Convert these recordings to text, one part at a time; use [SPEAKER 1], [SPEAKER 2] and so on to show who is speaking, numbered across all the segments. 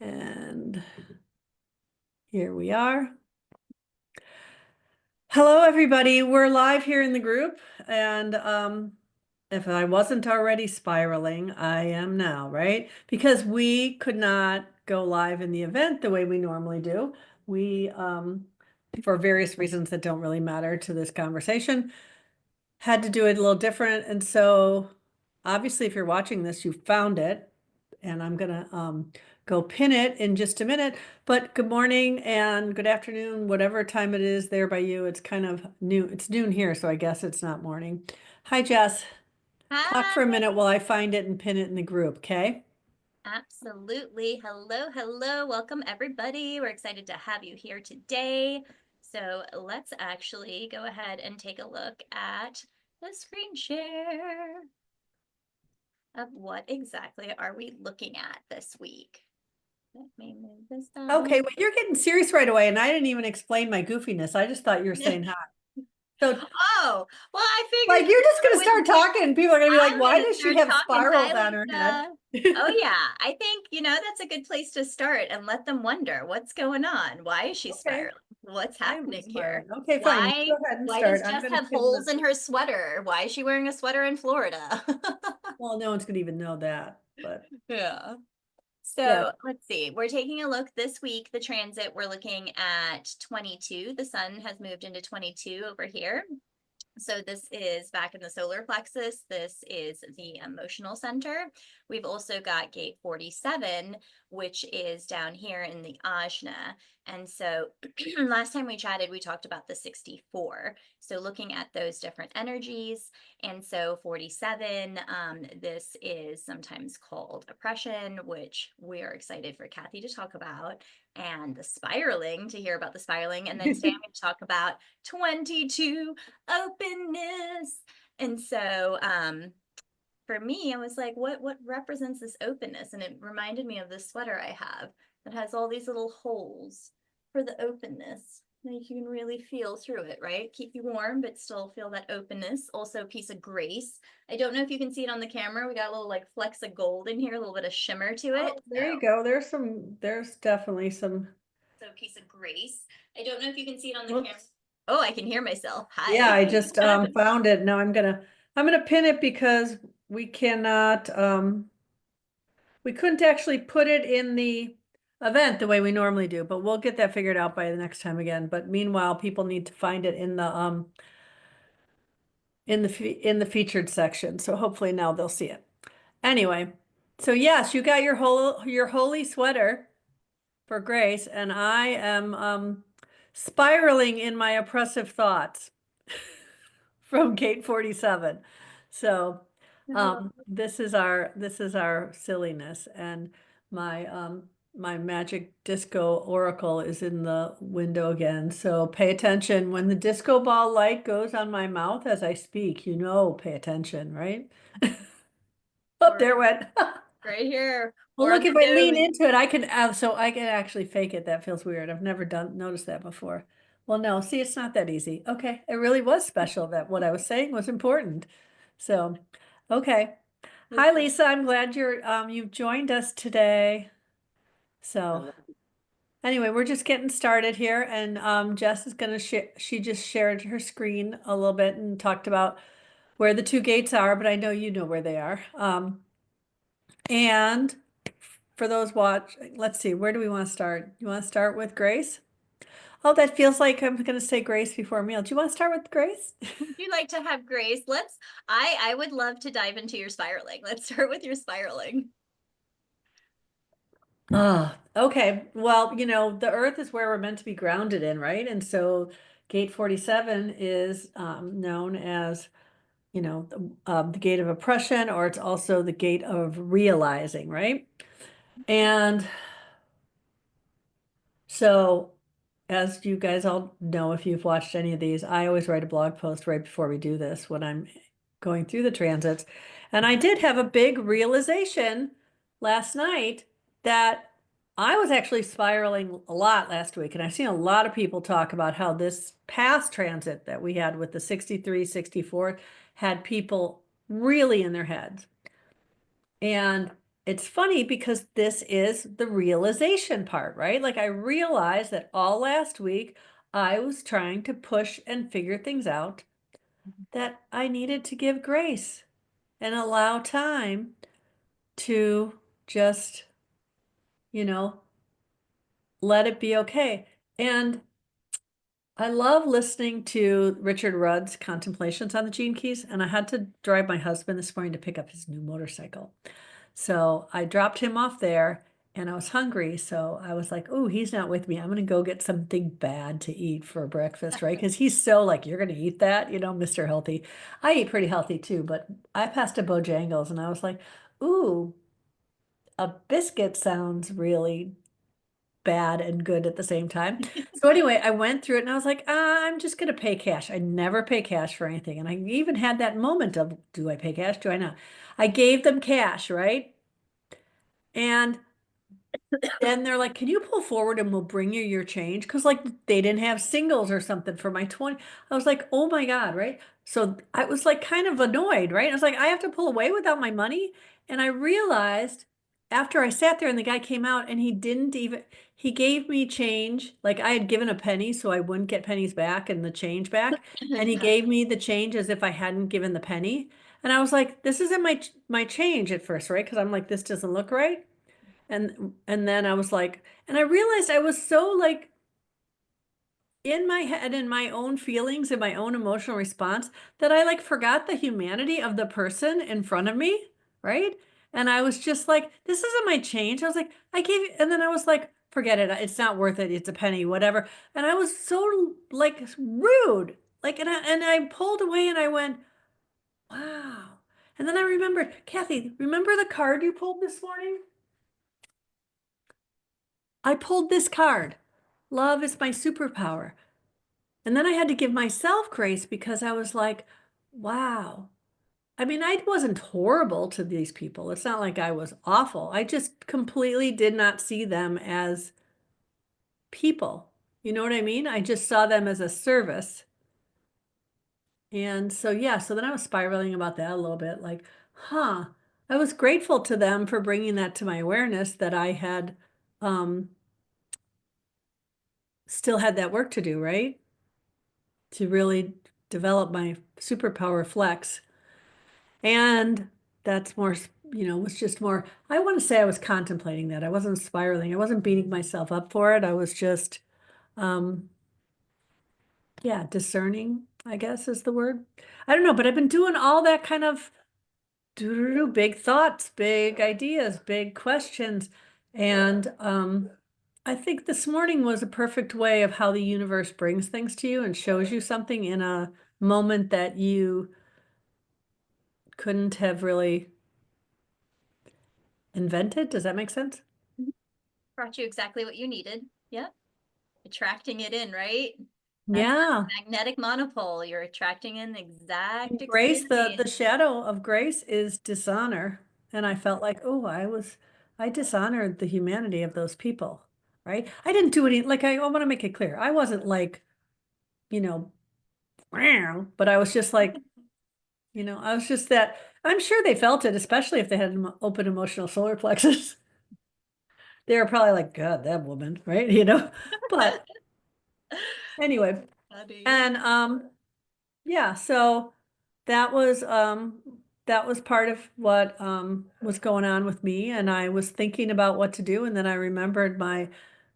[SPEAKER 1] And here we are. Hello, everybody. We're live here in the group. And if I wasn't already spiraling, I am now, right? Because we could not go live in the event the way we normally do. We, for various reasons that don't really matter to this conversation, had to do it a little different. And so obviously, if you're watching this, you found it. And I'm gonna go pin it in just a minute. But good morning and good afternoon, whatever time it is there by you. It's kind of noon. It's noon here, so I guess it's not morning. Hi, Jess. Talk
[SPEAKER 2] Hi,
[SPEAKER 1] for a minute while I find it and pin it in the group, okay?
[SPEAKER 2] absolutely. Hello, hello. Welcome, everybody. We're excited to have you here today. So let's actually go ahead and take a look at the screen share of what exactly are we looking at this week. Let me move this
[SPEAKER 1] Okay,
[SPEAKER 2] down.
[SPEAKER 1] well, you're getting serious right away, and I didn't even explain my goofiness. I just thought you were saying hi. So,
[SPEAKER 2] Oh, well, I
[SPEAKER 1] like,
[SPEAKER 2] figured
[SPEAKER 1] you're just gonna
[SPEAKER 2] with
[SPEAKER 1] start talking, and people are gonna be like,
[SPEAKER 2] I'm
[SPEAKER 1] why
[SPEAKER 2] gonna
[SPEAKER 1] does she
[SPEAKER 2] start
[SPEAKER 1] have
[SPEAKER 2] talking.
[SPEAKER 1] spirals
[SPEAKER 2] Hi,
[SPEAKER 1] on her head?
[SPEAKER 2] Lisa. Oh yeah, I think, that's a good place to start and let them wonder what's going on. Why is she
[SPEAKER 1] Okay,
[SPEAKER 2] spiraling? What's
[SPEAKER 1] I am
[SPEAKER 2] happening here?
[SPEAKER 1] spiraling. Okay, fine. You
[SPEAKER 2] Why
[SPEAKER 1] go ahead and
[SPEAKER 2] why
[SPEAKER 1] start.
[SPEAKER 2] does
[SPEAKER 1] I'm
[SPEAKER 2] Jess
[SPEAKER 1] gonna
[SPEAKER 2] have
[SPEAKER 1] pin
[SPEAKER 2] holes
[SPEAKER 1] the.
[SPEAKER 2] in her sweater? Why is she wearing a sweater in Florida?
[SPEAKER 1] Well, no one's gonna even know that, but
[SPEAKER 2] Yeah.
[SPEAKER 1] yeah.
[SPEAKER 2] So let's see. We're taking a look this week. The transit, we're looking at 22. The sun has moved into 22 over here. So this is back in the solar plexus. This is the emotional center. We've also got gate 47, which is down here in the ajna. And so last time we chatted, we talked about the 64. So looking at those different energies. And so 47, this is sometimes called oppression, which we are excited for Kathy to talk about, and the spiraling, to hear about the spiraling. And then today I'm going to talk about 22, openness. And so for me, I was like, what represents this openness? And it reminded me of this sweater I have that has all these little holes for the openness. Like you can really feel through it, right? Keep you warm, but still feel that openness. Also a piece of grace. I don't know if you can see it on the camera. We got a little like flecks of gold in here, a little bit of shimmer to it.
[SPEAKER 1] Oh, there you go. There's definitely some.
[SPEAKER 2] So a piece of grace. I don't know if you can see it on the camera.
[SPEAKER 1] Whoops.
[SPEAKER 2] Oh, I can hear myself.
[SPEAKER 1] Yeah,
[SPEAKER 2] Hi.
[SPEAKER 1] I just found it. Now I'm gonna pin it because we cannot we couldn't actually put it in the event the way we normally do, but we'll get that figured out by the next time again. But meanwhile, people need to find it in the featured section. So hopefully now they'll see it. Anyway, so yes, you got your holy sweater for Grace, and I am spiraling in my oppressive thoughts from Gate 47. So this is our silliness, and my magic disco oracle is in the window again. So pay attention when the disco ball light goes on my mouth as I speak, pay attention, right? Oh,
[SPEAKER 2] We're
[SPEAKER 1] there it went.
[SPEAKER 2] right here.
[SPEAKER 1] Well,
[SPEAKER 2] We're on
[SPEAKER 1] look,
[SPEAKER 2] the
[SPEAKER 1] if I lean
[SPEAKER 2] nose.
[SPEAKER 1] into it, I can actually fake it. That feels weird. I've never noticed that before. Well, no, see, it's not that easy. Okay, it really was special that what I was saying was important. So, okay. Hi, Lisa. I'm glad you've joined us today. So, anyway, we're just getting started here, and Jess is gonna share. She just shared her screen a little bit and talked about where the two gates are, but I know you know where they are. And for those let's see, where do we want to start? You want to start with Grace? Oh, that feels like I'm going to say Grace before meal. Do you want to start with Grace?
[SPEAKER 2] Would you like to have grace? I would love to dive into your spiraling. Let's start with your spiraling.
[SPEAKER 1] Ah, okay. Well, the earth is where we're meant to be grounded in, right? And so gate 47 is known as, the gate of oppression, or it's also the gate of realizing, right? And so, as you guys all know, if you've watched any of these, I always write a blog post right before we do this when I'm going through the transits. And I did have a big realization last night that I was actually spiraling a lot last week. And I've seen a lot of people talk about how this past transit that we had with the 63, 64 had people really in their heads. And it's funny because this is the realization part, right? Like I realized that all last week I was trying to push and figure things out that I needed to give grace and allow time to just, you know, let it be okay. And I love listening to Richard Rudd's contemplations on the gene keys, and I had to drive my husband this morning to pick up his new motorcycle. So I dropped him off there and I was hungry. So I was like, oh, he's not with me. I'm going to go get something bad to eat for breakfast, right? Because he's so like, you're going to eat that, Mr. Healthy. I eat pretty healthy too, but I passed a Bojangles and I was like, ooh, a biscuit sounds really bad and good at the same time. So anyway, I went through it and I was like, I'm just going to pay cash. I never pay cash for anything. And I even had that moment of, do I pay cash? Do I not? I gave them cash, right? And then they're like, can you pull forward and we'll bring you your change? Because like they didn't have singles or something for my 20. I was like, oh my God, right? So I was like kind of annoyed, right? I was like, I have to pull away without my money. And I realized after I sat there and the guy came out and he gave me change. Like I had given a penny so I wouldn't get pennies back and the change back. And he gave me the change as if I hadn't given the penny. And I was like, this isn't my change at first, right? Because I'm like, this doesn't look right. And then I was like, and I realized I was so like in my head and my own feelings and my own emotional response that I like forgot the humanity of the person in front of me, right? And I was just like, this isn't my change. I was like, I gave you, and then I was like, forget it. It's not worth it. It's a penny, whatever. And I was so like rude. Like, and I pulled away and I went, wow. And then I remembered, Kathy, remember the card you pulled this morning? I pulled this card. Love is my superpower. And then I had to give myself grace because I was like, wow. I mean, I wasn't horrible to these people. It's not like I was awful. I just completely did not see them as people. You know what I mean? I just saw them as a service. And so, yeah, so then I was spiraling about that a little bit like, huh, I was grateful to them for bringing that to my awareness that I had um, still had that work to do, right? To really develop my superpower flex. And that's more, was just more, I want to say I was contemplating that. I wasn't spiraling. I wasn't beating myself up for it. I was just, um, yeah, discerning, I guess is the word. I don't know, but I've been doing all that kind of big thoughts, big ideas, big questions. And I think this morning was a perfect way of how the universe brings things to you and shows you something in a moment that you couldn't have really invented. Does that make sense?
[SPEAKER 2] Brought you exactly what you needed. Yep. Attracting it in, right? That's
[SPEAKER 1] Yeah.
[SPEAKER 2] that magnetic monopole. You're attracting in the exact
[SPEAKER 1] And grace, the
[SPEAKER 2] experience.
[SPEAKER 1] shadow of grace is dishonor. And I felt like, oh, I dishonored the humanity of those people, right? I didn't do any, like, I want to make it clear. I wasn't like, you know, but I was just like, I was just that, I'm sure they felt it, especially if they had an open emotional solar plexus. They were probably like, God, that woman, right? But anyway,
[SPEAKER 2] Funny.
[SPEAKER 1] and yeah, so that was part of what was going on with me, and I was thinking about what to do, and then I remembered my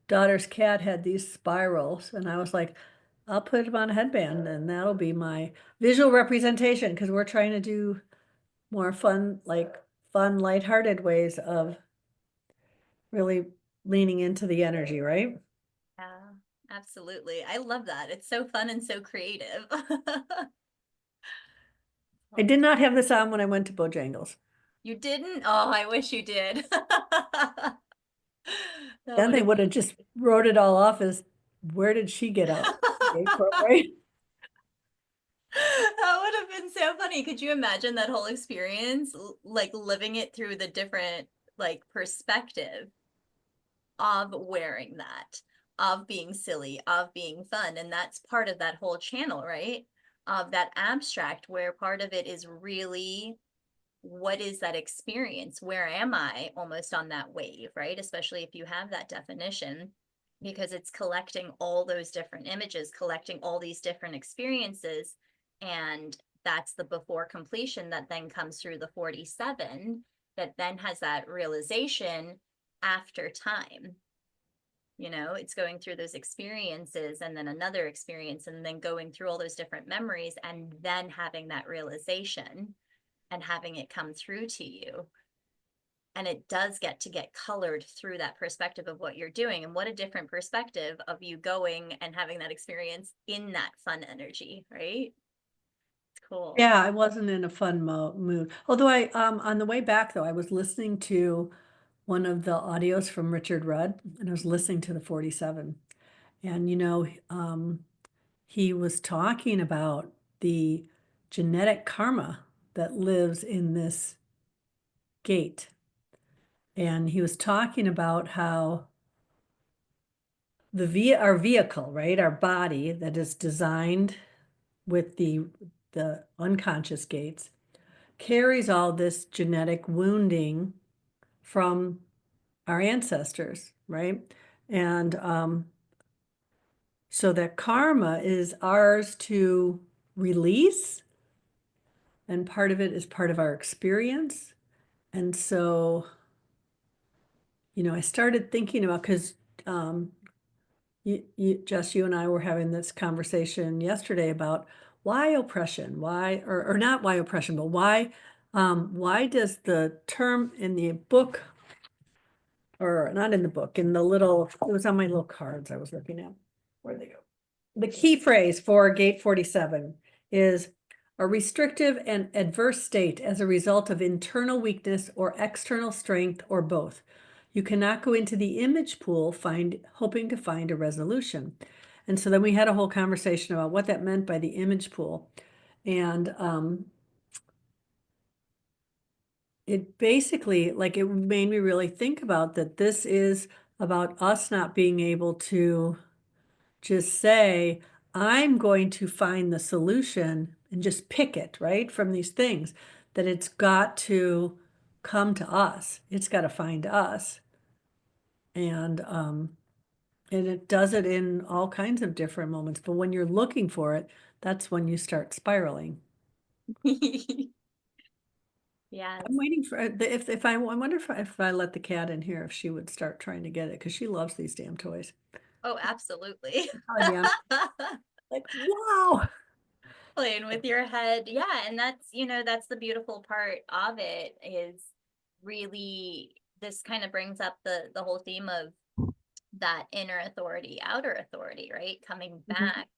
[SPEAKER 1] daughter's cat had these spirals, and I was like, I'll put them on a headband, and that'll be my visual representation because we're trying to do more fun, lighthearted ways of really leaning into the energy, right?
[SPEAKER 2] Yeah, absolutely. I love that. It's so fun and so creative.
[SPEAKER 1] I did not have this on when I went to Bojangles.
[SPEAKER 2] You didn't? Oh, I wish you did. That
[SPEAKER 1] Then
[SPEAKER 2] would
[SPEAKER 1] they
[SPEAKER 2] have
[SPEAKER 1] would have just wrote it all off as, where did she get out? Right?
[SPEAKER 2] that would have been so funny. Could you imagine that whole experience, like living it through the different like perspective of wearing that, of being silly, of being fun, and that's part of that whole channel, right? Of that abstract, where part of it is really what is that experience? Where am I almost on that wave, right? Especially if you have that definition, because it's collecting all those different images, collecting all these different experiences. And that's the before completion that then comes through the 47, that then has that realization after time. It's going through those experiences and then another experience and then going through all those different memories and then having that realization and having it come through to you. And it does get colored through that perspective of what you're doing. And what a different perspective of you going and having that experience in that fun energy, right? It's cool.
[SPEAKER 1] Yeah, I wasn't in a fun mood. Although on the way back though, I was listening to one of the audios from Richard Rudd, and I was listening to the 47. And he was talking about the genetic karma that lives in this gate. And he was talking about how our vehicle, right, our body that is designed with the unconscious gates carries all this genetic wounding from our ancestors, right? And so that karma is ours to release, and part of it is part of our experience. And so, I started thinking about, because Jess, you and I were having this conversation yesterday about why oppression, why, or not why oppression, but why does the term in the book, or not in the book, in the little, it was on my little cards I was looking at. Where'd they go? The key phrase for gate 47 is a restrictive and adverse state as a result of internal weakness or external strength or both. You cannot go into the image pool hoping to find a resolution. And so then we had a whole conversation about what that meant by the image pool. And it basically, like, it made me really think about that this is about us not being able to just say, I'm going to find the solution and just pick it, right, from these things, that it's got to come to us. It's got to find us. And it does it in all kinds of different moments. But when you're looking for it, that's when you start spiraling.
[SPEAKER 2] Yes.
[SPEAKER 1] I'm waiting for if I wonder if I let the cat in here, if she would start trying to get it, because she loves these damn toys.
[SPEAKER 2] Oh, absolutely.
[SPEAKER 1] Oh, yeah. Like, wow.
[SPEAKER 2] Playing with your head. Yeah. And that's the beautiful part of it, is really, this kind of brings up the whole theme of that inner authority, outer authority, right? Coming
[SPEAKER 1] Mhm.
[SPEAKER 2] back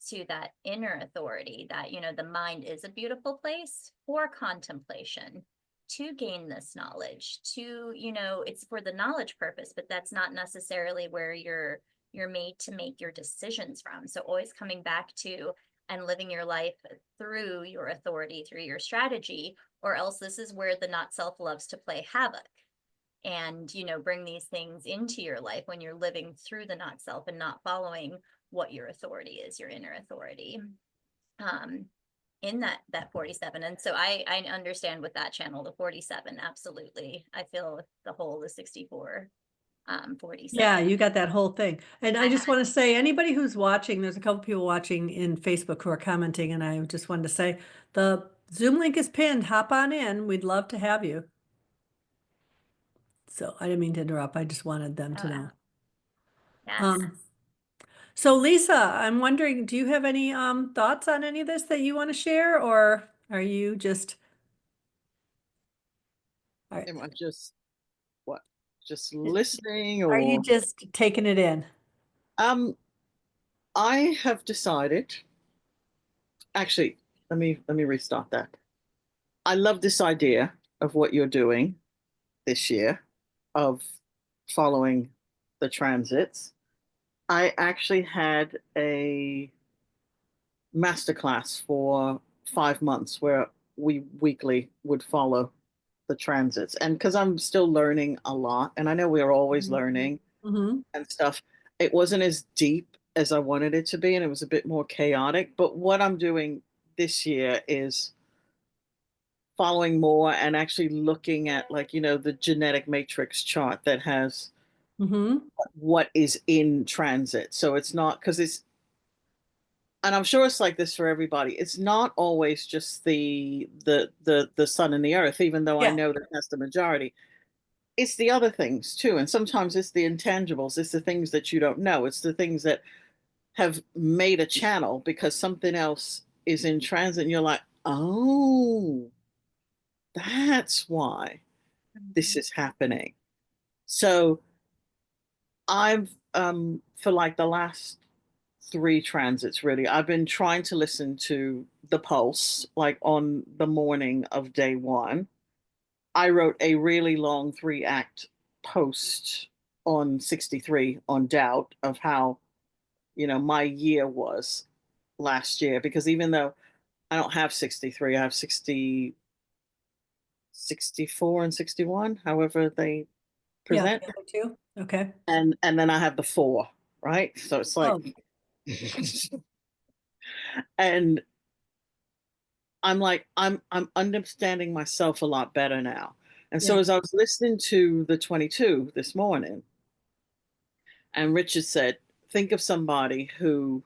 [SPEAKER 2] to that inner authority, that, the mind is a beautiful place for contemplation, to gain this knowledge, it's for the knowledge purpose, but that's not necessarily where you're made to make your decisions from. So always coming back to and living your life through your authority, through your strategy, or else this is where the not self loves to play havoc and bring these things into your life when you're living through the not self and not following what your authority is, your inner authority, in that 47. And so I understand with that channel, the 47, absolutely. I feel the 64, 47.
[SPEAKER 1] Yeah, you got that whole thing. And I just want to say, anybody who's watching, there's a couple people watching in Facebook who are commenting, and I just wanted to say the Zoom link is pinned. Hop on in. We'd love to have you. So I didn't mean to interrupt. I just wanted them to know.
[SPEAKER 2] Yes.
[SPEAKER 1] Um, so Lisa, I'm wondering, do you have any thoughts on any of this that you want to share, or are you just
[SPEAKER 3] Am I just what? Just listening,
[SPEAKER 1] are you
[SPEAKER 3] or
[SPEAKER 1] just taking it in?
[SPEAKER 3] I have decided. Actually, let me restart that. I love this idea of what you're doing this year, of following the transits. I actually had a masterclass for 5 months where we weekly would follow the transits. And because I'm still learning a lot, and I know we're always learning
[SPEAKER 1] Mm-hmm.
[SPEAKER 3] and stuff, it wasn't as deep as I wanted it to be, and it was a bit more chaotic. But what I'm doing this year is following more and actually looking at, like, the genetic matrix chart that has
[SPEAKER 1] Mm-hmm.
[SPEAKER 3] what is in transit. So it's not, because it's, and I'm sure it's like this for everybody. It's not always just the sun and the earth, even though I
[SPEAKER 1] Yeah.
[SPEAKER 3] know that that's the majority. It's the other things too, and sometimes it's the intangibles. It's the things that you don't know. It's the things that have made a channel because something else is in transit, and you're like, oh, that's why this is happening. So I've for like the last three transits, really, I've been trying to listen to the pulse, like on the morning of day one. I wrote a really long 3-act post on 63 on doubt of how, my year was last year, because even though I don't have 63, I have 60, 64 and 61, however they
[SPEAKER 1] Yeah.
[SPEAKER 3] present.
[SPEAKER 1] Too. Okay.
[SPEAKER 3] And then I have the 4, right? So it's like
[SPEAKER 1] Oh,
[SPEAKER 3] and I'm like, I'm understanding myself a lot better now. And so
[SPEAKER 1] yeah.
[SPEAKER 3] as I was listening to the 22 this morning, and Richard said, think of somebody who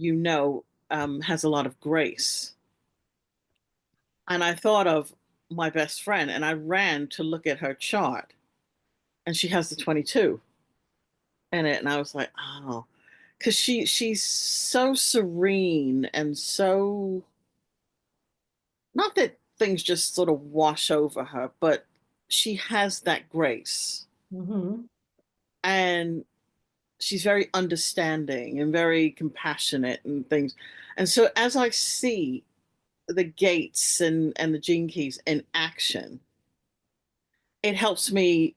[SPEAKER 3] has a lot of grace. And I thought of my best friend, and I ran to look at her chart, and she has the 22 in it. And I was like, oh, because she's so serene and so, not that things just sort of wash over her, but she has that grace.
[SPEAKER 1] Mm-hmm.
[SPEAKER 3] And she's very understanding and very compassionate and things. And so as I see the gates and the gene keys in action, it helps me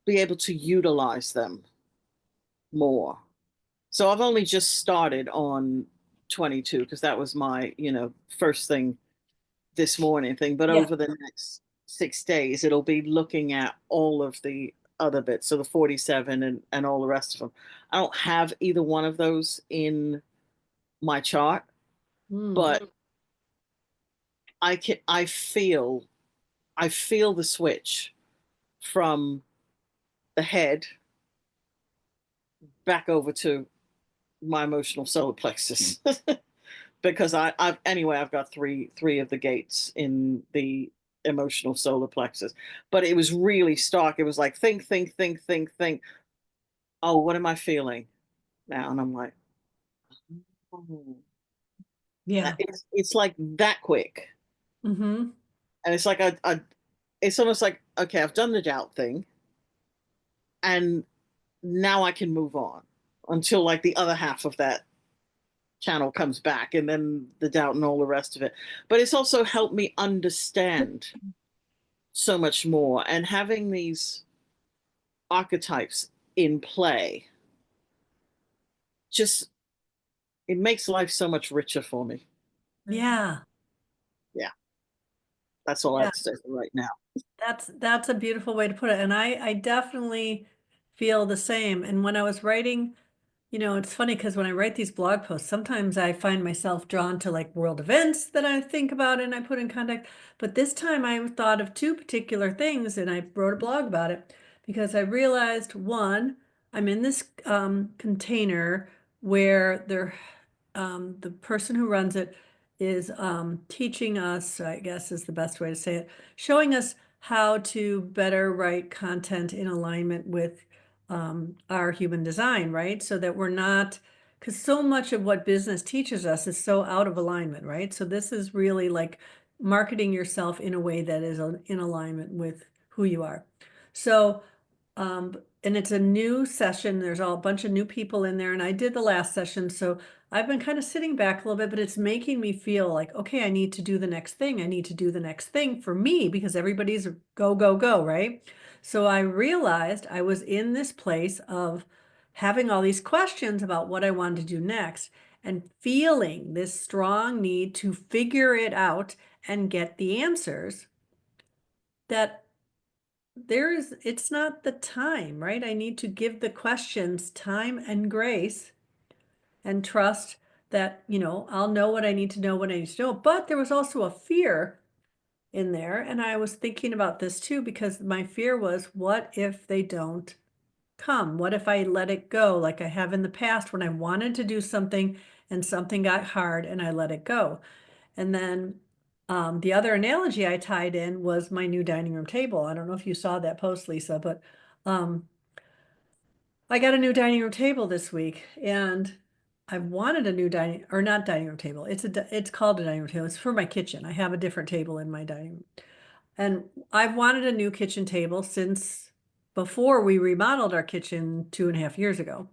[SPEAKER 3] be able to utilize them more. So I've only just started on 22 because that was my, first thing this morning thing. But
[SPEAKER 1] Yeah.
[SPEAKER 3] over the next 6 days, it'll be looking at all of the other bits. So the 47 and all the rest of them. I don't have either one of those in my chart,
[SPEAKER 1] Mm.
[SPEAKER 3] but I feel the switch from the head back over to my emotional solar plexus. Because I've got three of the gates in the emotional solar plexus, but it was really stark. It was like think, think, think, think, think. Oh, what am I feeling now? And I'm like, oh,
[SPEAKER 1] Yeah.
[SPEAKER 3] it's like that quick,
[SPEAKER 1] Mm-hmm.
[SPEAKER 3] and it's like it's almost like, okay, I've done the doubt thing, and now I can move on until like the other half of that channel comes back, and then the doubt and all the rest of it. But it's also helped me understand so much more, and having these archetypes in play just, it makes life so much richer for me.
[SPEAKER 1] Yeah.
[SPEAKER 3] Yeah, that's all I
[SPEAKER 1] Yeah.
[SPEAKER 3] have to say for right now.
[SPEAKER 1] That's a beautiful way to put it. And I definitely feel the same. And when I was writing, it's funny because when I write these blog posts, sometimes I find myself drawn to like world events that I think about and I put in context. But this time I thought of two particular things and I wrote a blog about it because I realized one, I'm in this container where the person who runs it is teaching us, I guess is the best way to say it, showing us how to better write content in alignment with our human design, right? So that we're not, because so much of what business teaches us is so out of alignment, right? So this is really like marketing yourself in a way that is in alignment with who you are. So and it's a new session. There's a bunch of new people in there, and I did the last session. So I've been kind of sitting back a little bit, but it's making me feel like, okay, I need to do the next thing. I need to do the next thing for me because everybody's go, go, go, right? So I realized I was in this place of having all these questions about what I wanted to do next and feeling this strong need to figure it out and get the answers that it's not the time, right? I need to give the questions time and grace and trust that, I'll know what I need to know when I need to know. But there was also a fear in there. And I was thinking about this too, because my fear was, what if they don't come? What if I let it go like I have in the past when I wanted to do something and something got hard and I let it go? And then the other analogy I tied in was my new dining room table. I don't know if you saw that post, Lisa, but I got a new dining room table this week, and I wanted a new not dining room table. It's called a dining room table. It's for my kitchen. I have a different table in my dining room. And I've wanted a new kitchen table since before we remodeled our kitchen 2.5 years ago.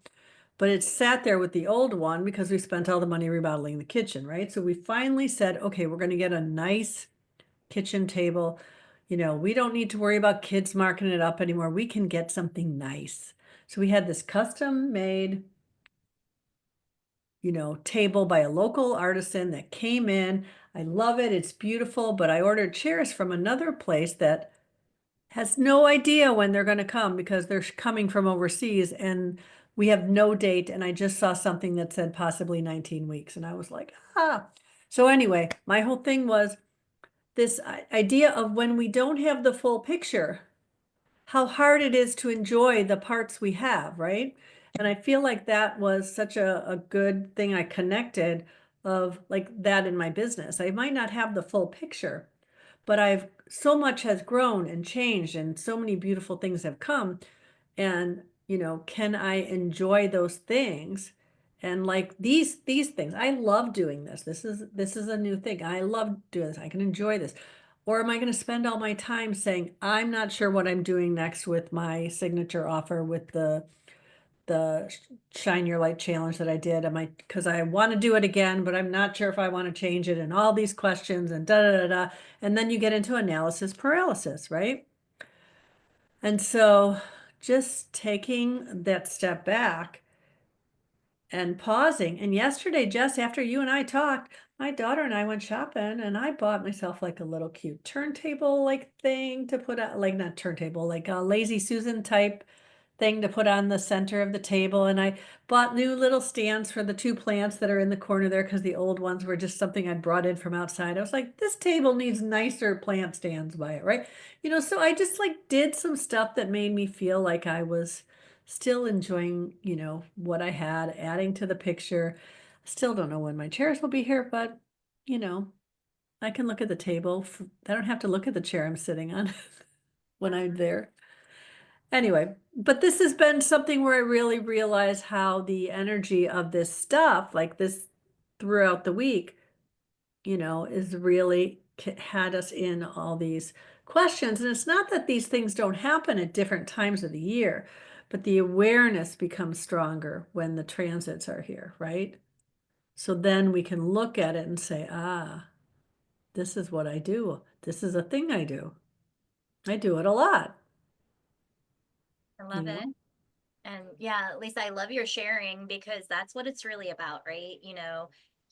[SPEAKER 1] But it sat there with the old one because we spent all the money remodeling the kitchen, right? So we finally said, okay, we're going to get a nice kitchen table. We don't need to worry about kids marking it up anymore. We can get something nice. So we had this custom made, table by a local artisan that came in. I love it. It's beautiful, but I ordered chairs from another place that has no idea when they're going to come because they're coming from overseas and we have no date. And I just saw something that said possibly 19 weeks. And I was like, ah. So anyway, my whole thing was this idea of when we don't have the full picture, how hard it is to enjoy the parts we have, right? And I feel like that was such a good thing I connected of like that in my business. I might not have the full picture, but so much has grown and changed and so many beautiful things have come. And, can I enjoy those things? And like these things, I love doing this. This is a new thing. I love doing this. I can enjoy this. Or am I going to spend all my time saying, I'm not sure what I'm doing next with my signature offer with the Shine Your Light challenge that I did? Because I want to do it again, but I'm not sure if I want to change it and all these questions and da da da da. And then you get into analysis paralysis, right? And so just taking that step back and pausing. And yesterday, Jess, after you and I talked, my daughter and I went shopping and I bought myself like a little cute turntable like thing to put on, like not turntable, like a Lazy Susan type thing to put on the center of the table. And I bought new little stands for the two plants that are in the corner there because the old ones were just something I'd brought in from outside. I was like, this table needs nicer plant stands by it, right? So I just like did some stuff that made me feel like I was still enjoying, what I had, adding to the picture. Still don't know when my chairs will be here, but you know, I can look at the table. I don't have to look at the chair I'm sitting on when I'm there. Anyway, but this has been something where I really realize how the energy of this stuff, like this throughout the week, is really had us in all these questions. And it's not that these things don't happen at different times of the year, but the awareness becomes stronger when the transits are here, right? So then we can look at it and say, this is what I do. This is a thing I do. I do it a lot,
[SPEAKER 2] I
[SPEAKER 1] you
[SPEAKER 2] love it.
[SPEAKER 1] know?
[SPEAKER 2] And yeah, Lisa, I love your sharing because that's what it's really about, right?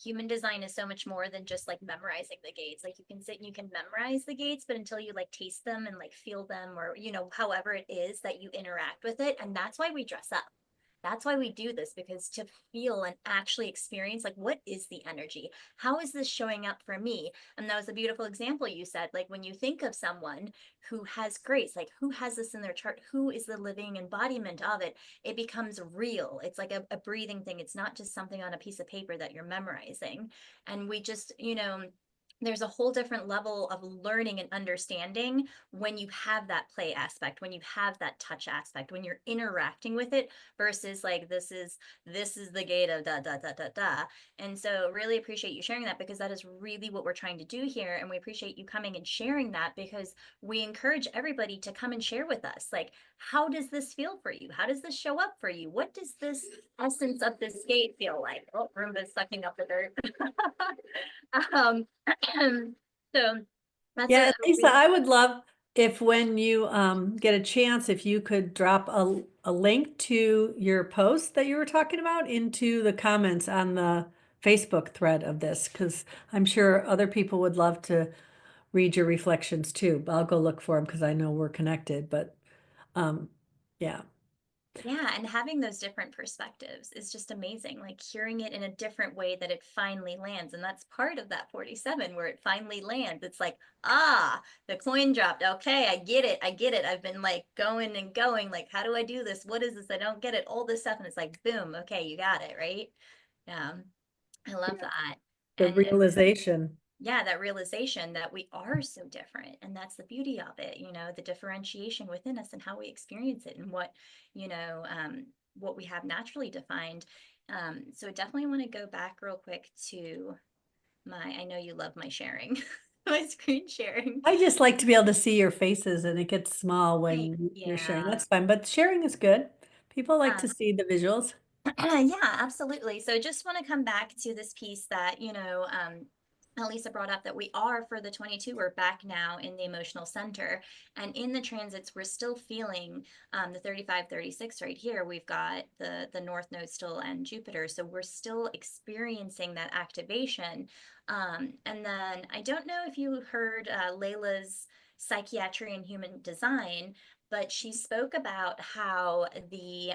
[SPEAKER 2] Human design is so much more than just like memorizing the gates. Like you can sit and you can memorize the gates, but until you like taste them and like feel them or, however it is that you interact with it. And that's why we dress up. That's why we do this, because to feel and actually experience, like, what is the energy? How is this showing up for me? And that was a beautiful example you said. Like, when you think of someone who has grace, like, who has this in their chart? Who is the living embodiment of it? It becomes real. It's like a breathing thing. It's not just something on a piece of paper that you're memorizing. And we just, there's a whole different level of learning and understanding when you have that play aspect, when you have that touch aspect, when you're interacting with it versus like this is the gate of da da da da da. And so really appreciate you sharing that, because that is really what we're trying to do here. And we appreciate you coming and sharing that, because we encourage everybody to come and share with us, like, how does this feel for you? How does this show up for you? What does this essence of this gate feel like? Oh, Roomba's sucking up the dirt. um so that's
[SPEAKER 1] Yeah,
[SPEAKER 2] a
[SPEAKER 1] and Lisa,
[SPEAKER 2] really
[SPEAKER 1] I would love if when you get a chance, if you could drop a link to your post that you were talking about into the comments on the Facebook thread of this, because I'm sure other people would love to read your reflections too. But I'll go look for them because I know we're connected. But yeah,
[SPEAKER 2] Yeah, and having those different perspectives is just amazing. Like hearing it in a different way that it finally lands. And that's part of that 47 where it finally lands. It's like, ah, the coin dropped. Okay, I get it. I get it. I've been like going and going. Like, how do I do this? What is this? I don't get it. All this stuff. And it's like, boom, okay, you got it, right? Yeah. I love
[SPEAKER 1] Yeah.
[SPEAKER 2] that.
[SPEAKER 1] The
[SPEAKER 2] And
[SPEAKER 1] realization.
[SPEAKER 2] yeah, that realization that we are so different. And that's the beauty of it, you know, the differentiation within us and how we experience it and what, you know, what we have naturally defined. So I definitely want to go back real quick to I know you love my sharing, my screen sharing.
[SPEAKER 1] I just like to be able to see your faces and it gets small when you're sharing.
[SPEAKER 2] Yeah.
[SPEAKER 1] That's fine, but sharing is good. People like to
[SPEAKER 2] Um,
[SPEAKER 1] see the visuals.
[SPEAKER 2] Yeah, absolutely. So just want to come back to this piece that, Elisa brought up that we are for the 22, we're back now in the emotional center. And in the transits, we're still feeling the 35, 36 right here. We've got the North Node still and Jupiter. So we're still experiencing that activation. And then I don't know if you heard Layla's psychiatry and human design, but she spoke about how the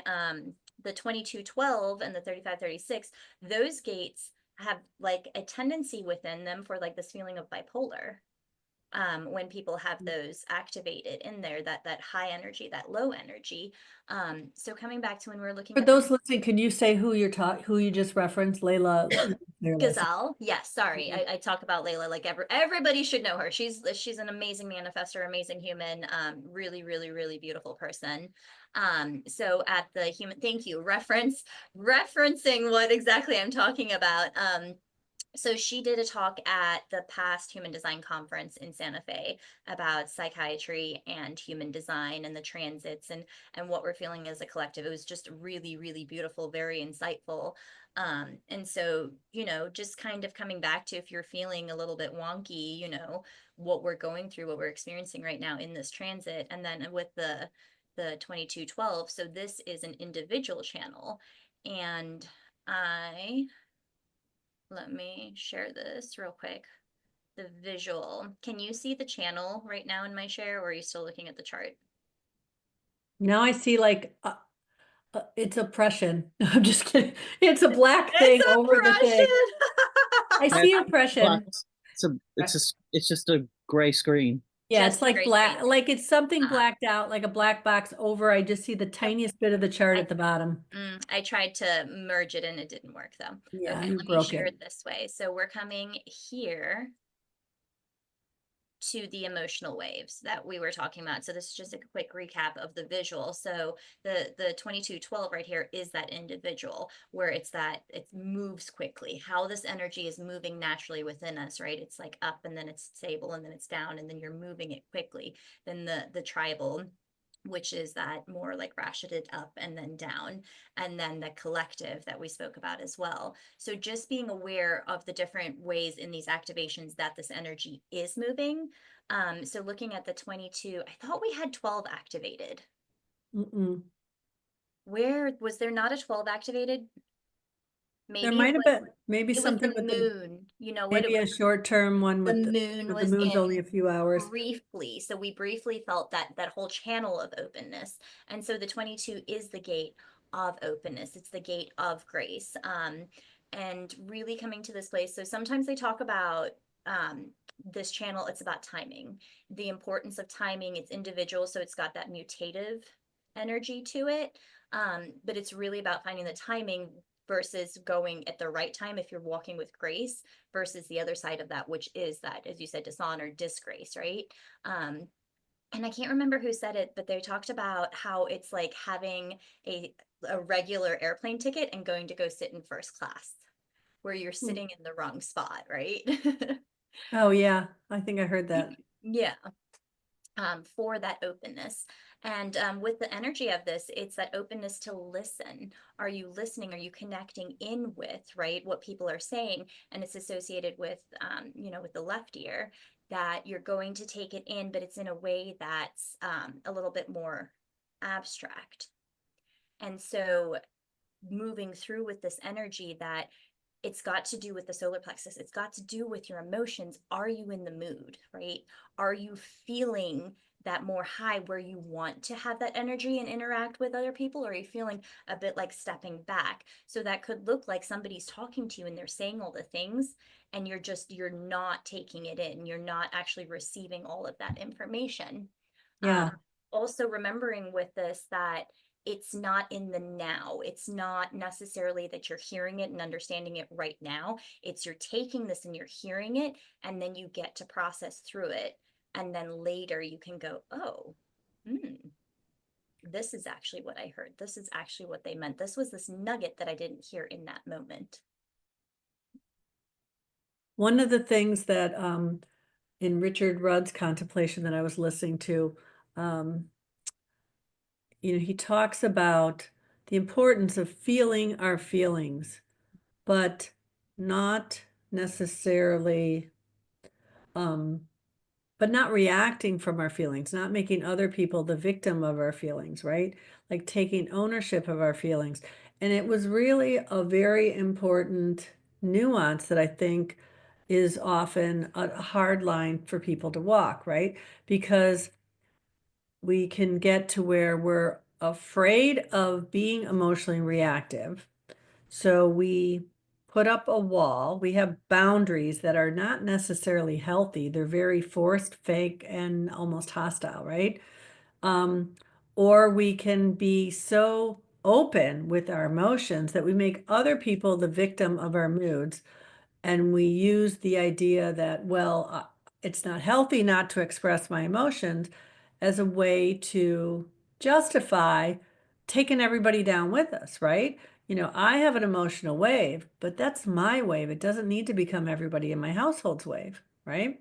[SPEAKER 2] 2212 and the 3536, those gates have like a tendency within them for like this feeling of bipolar. When people have those activated in there, that high energy, that low energy. So coming back to when we're looking
[SPEAKER 1] For
[SPEAKER 2] at the
[SPEAKER 1] those listening, can you say who you just referenced? Layla.
[SPEAKER 2] Gazelle. Yes, sorry. I talk about Layla like everybody should know her. She's an amazing manifestor, amazing human, really, really, really beautiful person. So at the human, thank you, referencing what exactly I'm talking about. So she did a talk at the past Human Design Conference in Santa Fe about psychiatry and human design and the transits and what we're feeling as a collective. It was just really, really beautiful, very insightful. And so, just kind of coming back to if you're feeling a little bit wonky, what we're going through, what we're experiencing right now in this transit. And then with the 2212, so this is an individual channel. And let me share this real quick. The visual. Can you see the channel right now in my share, or are you still looking at the chart?
[SPEAKER 1] Now I see like it's oppression. I'm just kidding. It's a black thing
[SPEAKER 2] It's
[SPEAKER 1] over the thing. I
[SPEAKER 3] Yeah,
[SPEAKER 1] see
[SPEAKER 3] it's black.
[SPEAKER 1] oppression.
[SPEAKER 3] It's just a gray screen.
[SPEAKER 1] Yeah, it's
[SPEAKER 2] Just a
[SPEAKER 1] like
[SPEAKER 2] gray
[SPEAKER 1] black,
[SPEAKER 2] screen.
[SPEAKER 1] like it's something blacked out, like a black box over. I just see the
[SPEAKER 2] Yep.
[SPEAKER 1] tiniest bit of the chart
[SPEAKER 2] I,
[SPEAKER 1] at the bottom.
[SPEAKER 2] I tried to merge it and it didn't work though.
[SPEAKER 1] Yeah,
[SPEAKER 2] Okay,
[SPEAKER 1] you
[SPEAKER 2] let me
[SPEAKER 1] broke
[SPEAKER 2] share
[SPEAKER 1] it.
[SPEAKER 2] it this way. So we're coming here to the emotional waves that we were talking about. So this is just a quick recap of the visual. So the 2212 right here is that individual where it moves quickly, how this energy is moving naturally within us, right? It's like up and then it's stable and then it's down and then you're moving it quickly. Then the tribal, which is that more like ratcheted up and then down, and then the collective that we spoke about as well. So just being aware of the different ways in these activations that this energy is moving. So looking at the 22, I thought we had 12 activated.
[SPEAKER 1] Mm-mm.
[SPEAKER 2] Where was there not a 12 activated?
[SPEAKER 1] There
[SPEAKER 2] Maybe
[SPEAKER 1] might have been maybe
[SPEAKER 2] it was
[SPEAKER 1] something
[SPEAKER 2] the
[SPEAKER 1] with
[SPEAKER 2] moon. You know what it
[SPEAKER 1] maybe a short-term one
[SPEAKER 2] the
[SPEAKER 1] with
[SPEAKER 2] moon
[SPEAKER 1] but the
[SPEAKER 2] was
[SPEAKER 1] moon's
[SPEAKER 2] in
[SPEAKER 1] only a few hours.
[SPEAKER 2] briefly. So we briefly felt that whole channel of openness. And so the 22 is the gate of openness. It's the gate of grace. And really coming to this place. So sometimes they talk about this channel, it's about timing, the importance of timing. It's individual, so it's got that mutative energy to it. But it's really about finding the timing versus going at the right time if you're walking with grace versus the other side of that, which is that, as you said, dishonor, disgrace, right? And I can't remember who said it, but they talked about how it's like having a regular airplane ticket and going to go sit in first class, where you're sitting in the wrong spot, right?
[SPEAKER 1] Oh yeah, I think I heard that.
[SPEAKER 2] Yeah. For that openness. And with the energy of this, it's that openness to listen. Are you listening? Are you connecting in with, right, what people are saying? And it's associated with, with the left ear, that you're going to take it in, but it's in a way that's a little bit more abstract. And so moving through with this energy that it's got to do with the solar plexus. It's got to do with your emotions. Are you in the mood, right? Are you feeling that more high where you want to have that energy and interact with other people, or are you feeling a bit like stepping back? So that could look like somebody's talking to you and they're saying all the things, and you're not taking it in, you're not actually receiving all of that information.
[SPEAKER 1] Yeah.
[SPEAKER 2] Also remembering with this that it's not in the now. It's not necessarily that you're hearing it and understanding it right now. It's you're taking this and you're hearing it, and then you get to process through it. And then later you can go, oh, this is actually what I heard. This is actually what they meant. This was this nugget that I didn't hear in that moment.
[SPEAKER 1] One of the things that in Richard Rudd's contemplation that I was listening to, he talks about the importance of feeling our feelings, but not necessarily, but not reacting from our feelings, not making other people the victim of our feelings, right? Like taking ownership of our feelings. And it was really a very important nuance that I think is often a hard line for people to walk, right? Because we can get to where we're afraid of being emotionally reactive. So we put up a wall. We have boundaries that are not necessarily healthy. They're very forced, fake, and almost hostile, right? Or we can be so open with our emotions that we make other people the victim of our moods. And we use the idea that, well, it's not healthy not to express my emotions as a way to justify taking everybody down with us, right? I have an emotional wave, but that's my wave. It doesn't need to become everybody in my household's wave, right?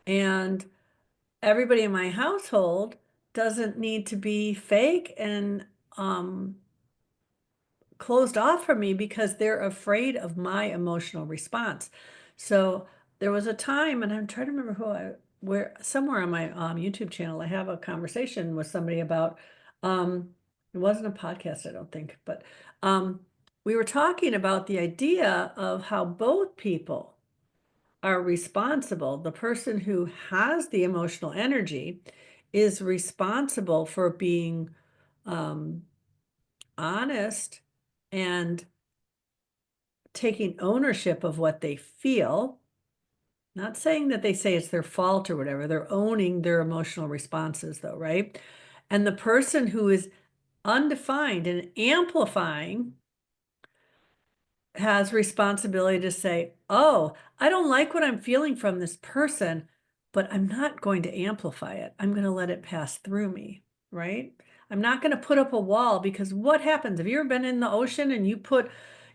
[SPEAKER 1] And everybody in my household doesn't need to be fake and closed off from me because they're afraid of my emotional response. So there was a time, and I'm trying to remember where somewhere on my YouTube channel, I have a conversation with somebody about, it wasn't a podcast, I don't think, but we were talking about the idea of how both people are responsible. The person who has the emotional energy is responsible for being honest and taking ownership of what they feel, not saying that they say it's their fault or whatever. They're owning their emotional responses, though, right? And the person who is undefined and amplifying has responsibility to say, oh, I don't like what I'm feeling from this person, but I'm not going to amplify it. I'm going to let it pass through me, right? I'm not going to put up a wall, because what happens? Have you ever been in the ocean and you put,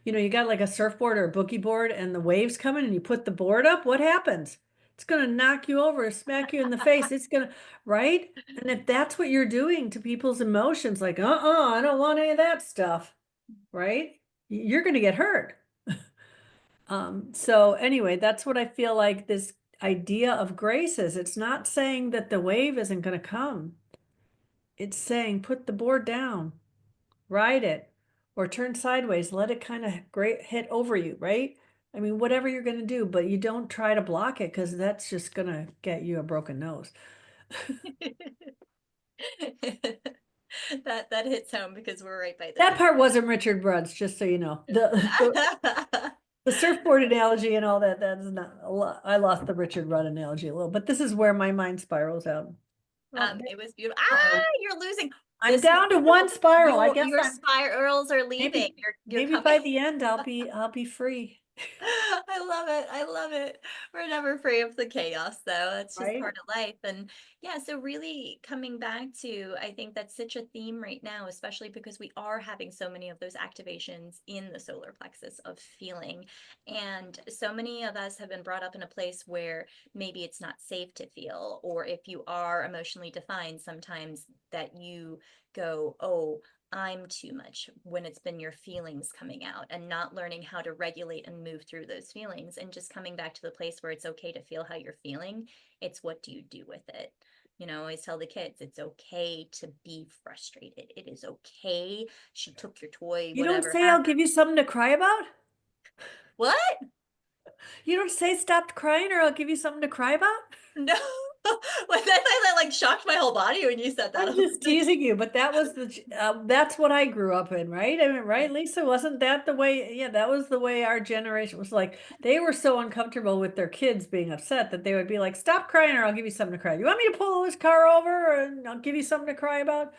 [SPEAKER 1] you got like a surfboard or a boogie board and the waves coming and you put the board up? What happens? It's going to knock you over, smack you in the face. It's going to, right? And if that's what you're doing to people's emotions, like, I don't want any of that stuff, right? You're going to get hurt. So anyway, that's what I feel like this idea of grace is. It's not saying that the wave isn't going to come. It's saying put the board down, ride it, or turn sideways, let it kind of hit over you, right? I mean, whatever you're going to do, but you don't try to block it, because that's just going to get you a broken nose.
[SPEAKER 2] That hits home because we're right by the
[SPEAKER 1] That part wasn't Richard Rudd's, just so you know. The surfboard analogy and all that, that's not a lot. I lost the Richard Rudd analogy a little, but this is where my mind spirals out.
[SPEAKER 2] It was beautiful.
[SPEAKER 1] Uh-oh.
[SPEAKER 2] You're losing.
[SPEAKER 1] I'm
[SPEAKER 2] This
[SPEAKER 1] down to one spiral. I guess
[SPEAKER 2] your spirals are leaving.
[SPEAKER 1] maybe,
[SPEAKER 2] You're
[SPEAKER 1] maybe by the end I'll be free.
[SPEAKER 2] I love it. I love it. We're never free of the chaos, though. That's just
[SPEAKER 1] Right?
[SPEAKER 2] part of life. And yeah, so really coming back to, I think that's such a theme right now, especially because we are having so many of those activations in the solar plexus of feeling. And so many of us have been brought up in a place where maybe it's not safe to feel, or if you are emotionally defined, sometimes that you go, oh, I'm too much, when it's been your feelings coming out, and not learning how to regulate and move through those feelings, and just coming back to the place where it's okay to feel how you're feeling. It's what do you do with it? I always tell the kids, it's okay to be frustrated. It is okay. She took your toy,
[SPEAKER 1] You don't
[SPEAKER 2] whatever
[SPEAKER 1] say I'll
[SPEAKER 2] happened.
[SPEAKER 1] give you something to cry about?
[SPEAKER 2] What?
[SPEAKER 1] You don't say stop crying or I'll give you something to cry about?
[SPEAKER 2] No. Like that like shocked my whole body when you said that.
[SPEAKER 1] I'm just teasing you, but that was that's what I grew up in, right? I mean, right, Lisa? Wasn't that the way? Yeah, that was the way our generation was like. They were so uncomfortable with their kids being upset that they would be like, "Stop crying, or I'll give you something to cry. You want me to pull this car over, and I'll give you something to cry about?"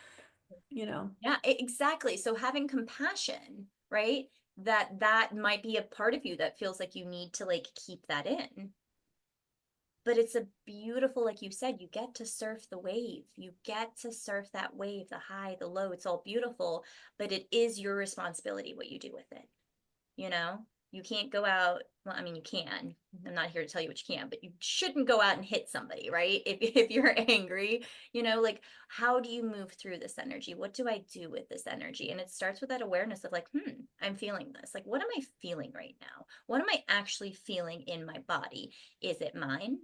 [SPEAKER 1] You know?
[SPEAKER 2] Yeah, exactly. So having compassion, right? That might be a part of you that feels like you need to like keep that in. But it's a beautiful, like you said, you get to surf the wave. You get to surf that wave, the high, the low. It's all beautiful, but it is your responsibility what you do with it. You know, you can't go out. Well, I mean, you can. I'm not here to tell you what you can, but you shouldn't go out and hit somebody, right? If you're angry, you know, like how do you move through this energy? What do I do with this energy? And it starts with that awareness of like, I'm feeling this. Like, what am I feeling right now? What am I actually feeling in my body? Is it mine?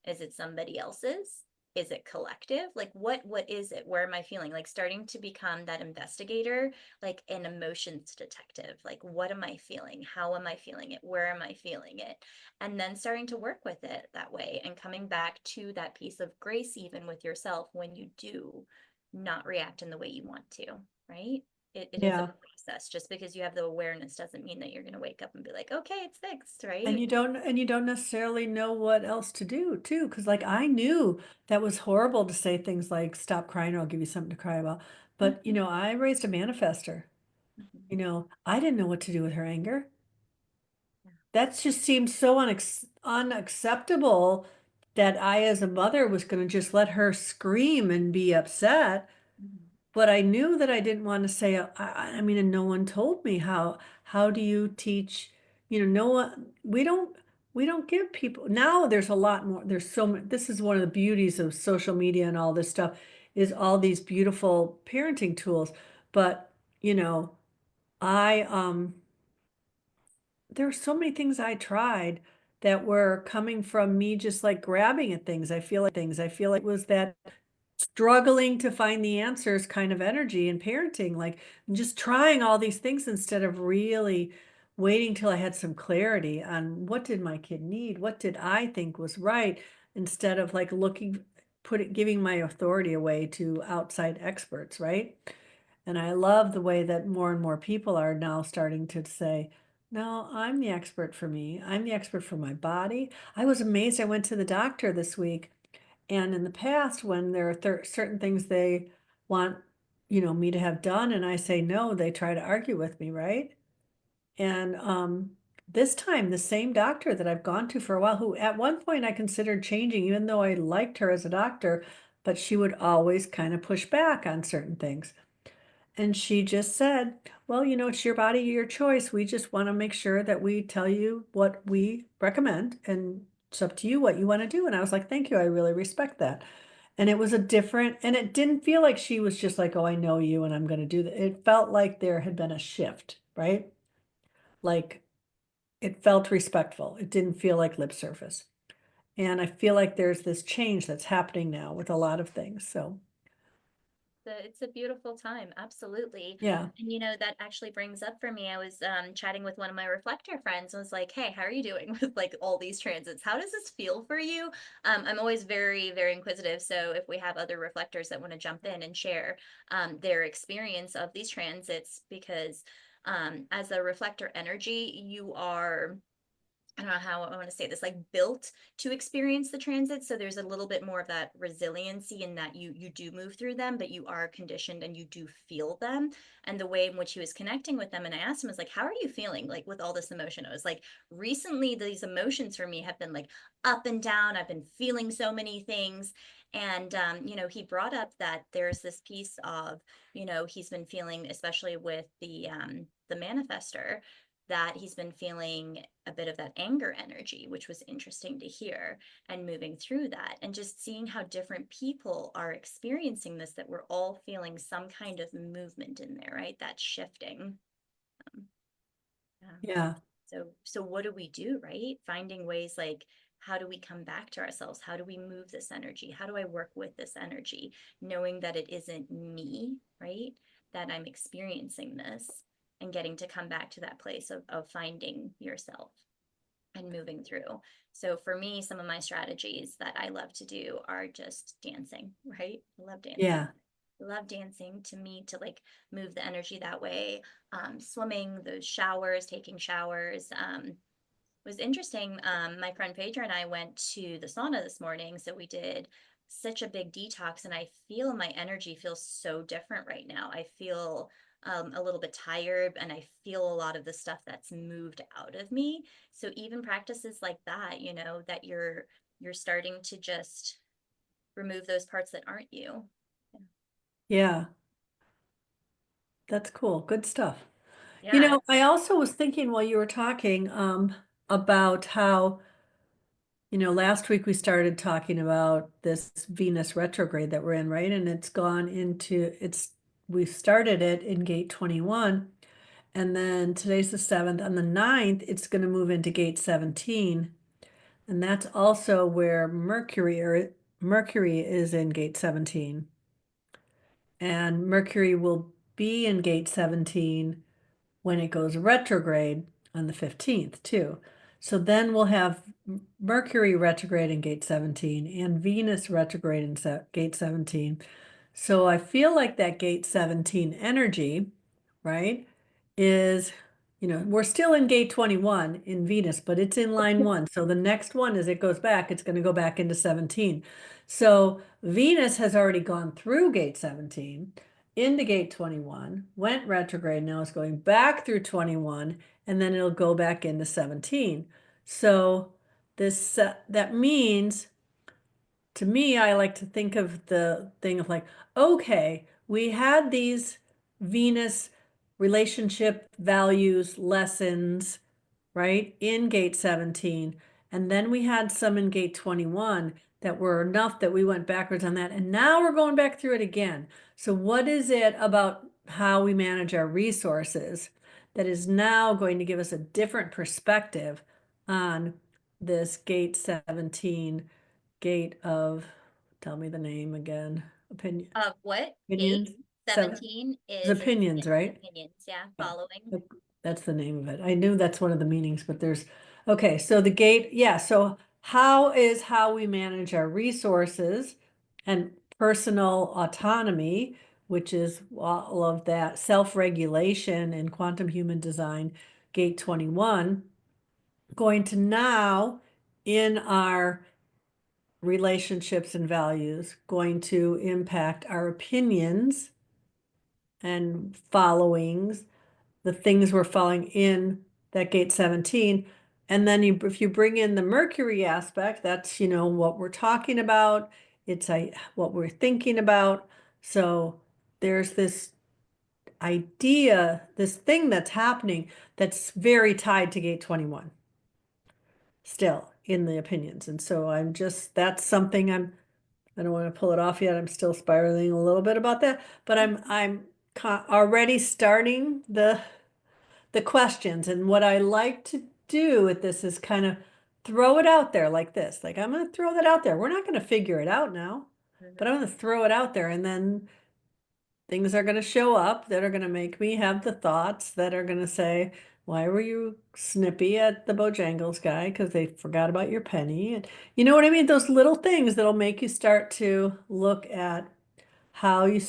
[SPEAKER 2] Is it somebody else's? Is it collective? Like what is it? Where am I feeling? Like starting to become that investigator, like an emotions detective. Like what am I feeling? How am I feeling it? Where am I feeling it? And then starting to work with it that way and coming back to that piece of grace even with yourself when you do not react in the way you want to, right? It is a
[SPEAKER 1] Yeah.
[SPEAKER 2] process. Just because you have the awareness doesn't mean that you're going to wake up and be like, okay, it's fixed,
[SPEAKER 1] And
[SPEAKER 2] right?
[SPEAKER 1] you don't necessarily know what else to do too, because like I knew that was horrible to say things like "Stop crying, or I'll give you something to cry about." But
[SPEAKER 2] Mhm,
[SPEAKER 1] I raised a manifester.
[SPEAKER 2] mhm.
[SPEAKER 1] I didn't know what to do with her anger.
[SPEAKER 2] Yeah.
[SPEAKER 1] That just seemed so unacceptable that I, as a mother, was going to just let her scream and be upset.
[SPEAKER 2] Mhm.
[SPEAKER 1] But I knew that I didn't want to say, I mean, and no one told me how do you teach, no one, we don't give people, now there's a lot more, there's so much, this is one of the beauties of social media and all this stuff is all these beautiful parenting tools. But, I, there were so many things I tried that were coming from me just like grabbing at things. I feel like it was that struggling to find the answers kind of energy in parenting, like just trying all these things instead of really waiting till I had some clarity on what did my kid need? What did I think was right? Instead of like giving my authority away to outside experts, right? And I love the way that more and more people are now starting to say, no, I'm the expert for me. I'm the expert for my body. I was amazed. I went to the doctor this week, and in the past, when there are certain things they want, me to have done, and I say no, they try to argue with me, right? And this time, the same doctor that I've gone to for a while, who at one point I considered changing, even though I liked her as a doctor, but she would always kind of push back on certain things. And she just said, well, it's your body, your choice. We just want to make sure that we tell you what we recommend, and it's up to you what you want to do. And I was like, thank you. I really respect that. And it was and it didn't feel like she was just like, oh, I know you and I'm going to do that. It felt like there had been a shift, right? Like it felt respectful. It didn't feel like lip service. And I feel like there's this change that's happening now with a lot of things. So,
[SPEAKER 2] It's a beautiful time, absolutely.
[SPEAKER 1] yeah.
[SPEAKER 2] And that actually brings up for me, I was chatting with one of my reflector friends and was like, hey, how are you doing with like all these transits? How does this feel for you? I'm always very, very inquisitive. So if we have other reflectors that want to jump in and share their experience of these transits, because as a reflector energy, you are, I don't know how I want to say this, like built to experience the transit. So there's a little bit more of that resiliency in that you do move through them, but you are conditioned and you do feel them. And the way in which he was connecting with them, and I asked him, I was like, how are you feeling like with all this emotion? I was like, recently these emotions for me have been like up and down. I've been feeling so many things. And he brought up that there's this piece of, he's been feeling, especially with the manifester, that he's been feeling a bit of that anger energy, which was interesting to hear, and moving through that and just seeing how different people are experiencing this, that we're all feeling some kind of movement in there, right? That shifting. Um, yeah.
[SPEAKER 1] Yeah.
[SPEAKER 2] So what do we do, right? Finding ways like, how do we come back to ourselves? How do we move this energy? How do I work with this energy? Knowing that it isn't me, right? That I'm experiencing this and getting to come back to that place of finding yourself. and moving through. So for me, some of my strategies that I love to do are just dancing, right? I love dancing.
[SPEAKER 1] Yeah.
[SPEAKER 2] I love dancing. To me, to like move the energy that way. Swimming, those showers, taking showers. Was interesting. My friend Phaedra and I went to the sauna this morning. So we did such a big detox, and I feel my energy feels so different right now. I feel a little bit tired, and I feel a lot of the stuff that's moved out of me. So even practices like that, you know, that you're starting to just remove those parts that aren't you.
[SPEAKER 1] Yeah. That's cool. Good stuff. You
[SPEAKER 2] Yeah.
[SPEAKER 1] know, I also was thinking while you were talking, about how, you know, last week we started talking about this Venus retrograde that we're in, right? And it's gone into, we started it in gate 21. And then today's the 7th. On the 9th, it's going to move into gate 17. And that's also where Mercury is in gate 17. And Mercury will be in gate 17 when it goes retrograde on the 15th too. So then we'll have Mercury retrograde in gate 17 and Venus retrograde in gate 17. So I feel like that gate 17 energy, right, is, you know, we're still in gate 21 in Venus, but it's in line 1. So the next one, as it goes back, it's going to go back into 17. So Venus has already gone through gate 17 into gate 21, went retrograde, now it's going back through 21, and then it'll go back into 17. So this that means, to me, I like to think of the thing of like, okay, we had these Venus relationship values lessons, right, in gate 17. And then we had some in gate 21 that were enough that we went backwards on that. And now we're going back through it again. So what is it about how we manage our resources that is now going to give us a different perspective on this gate 17? Gate of, tell me the name again,
[SPEAKER 2] Of what?
[SPEAKER 1] opinions,
[SPEAKER 2] Gate
[SPEAKER 1] seven,
[SPEAKER 2] 17
[SPEAKER 1] it's
[SPEAKER 2] is
[SPEAKER 1] opinions, right?
[SPEAKER 2] opinions. Yeah.
[SPEAKER 1] Yeah.
[SPEAKER 2] Following.
[SPEAKER 1] That's the name of it. I knew that's one of the meanings, but there's, okay, so the gate, yeah, so how we manage our resources and personal autonomy, which is all of that self-regulation and quantum human design, gate 21, going to now in our relationships and values going to impact our opinions and followings, the things we're following in that gate 17. And then if you bring in the Mercury aspect, that's, you know, what we're talking about. It's what we're thinking about. So there's this idea, this thing that's happening that's very tied to gate 21 still in the opinions. And so that's something I don't want to pull it off yet. I'm still spiraling a little bit about that, but I'm already starting the questions. And what I like to do with this is kind of throw it out there like this. Like I'm going to throw that out there. We're not going to figure it out now, but I'm going to throw it out there, and then things are going to show up that are going to make me have the thoughts that are going to say, why were you snippy at the Bojangles guy? Because they forgot about your penny. And you know what I mean? Those little things that'll make you start to look at how you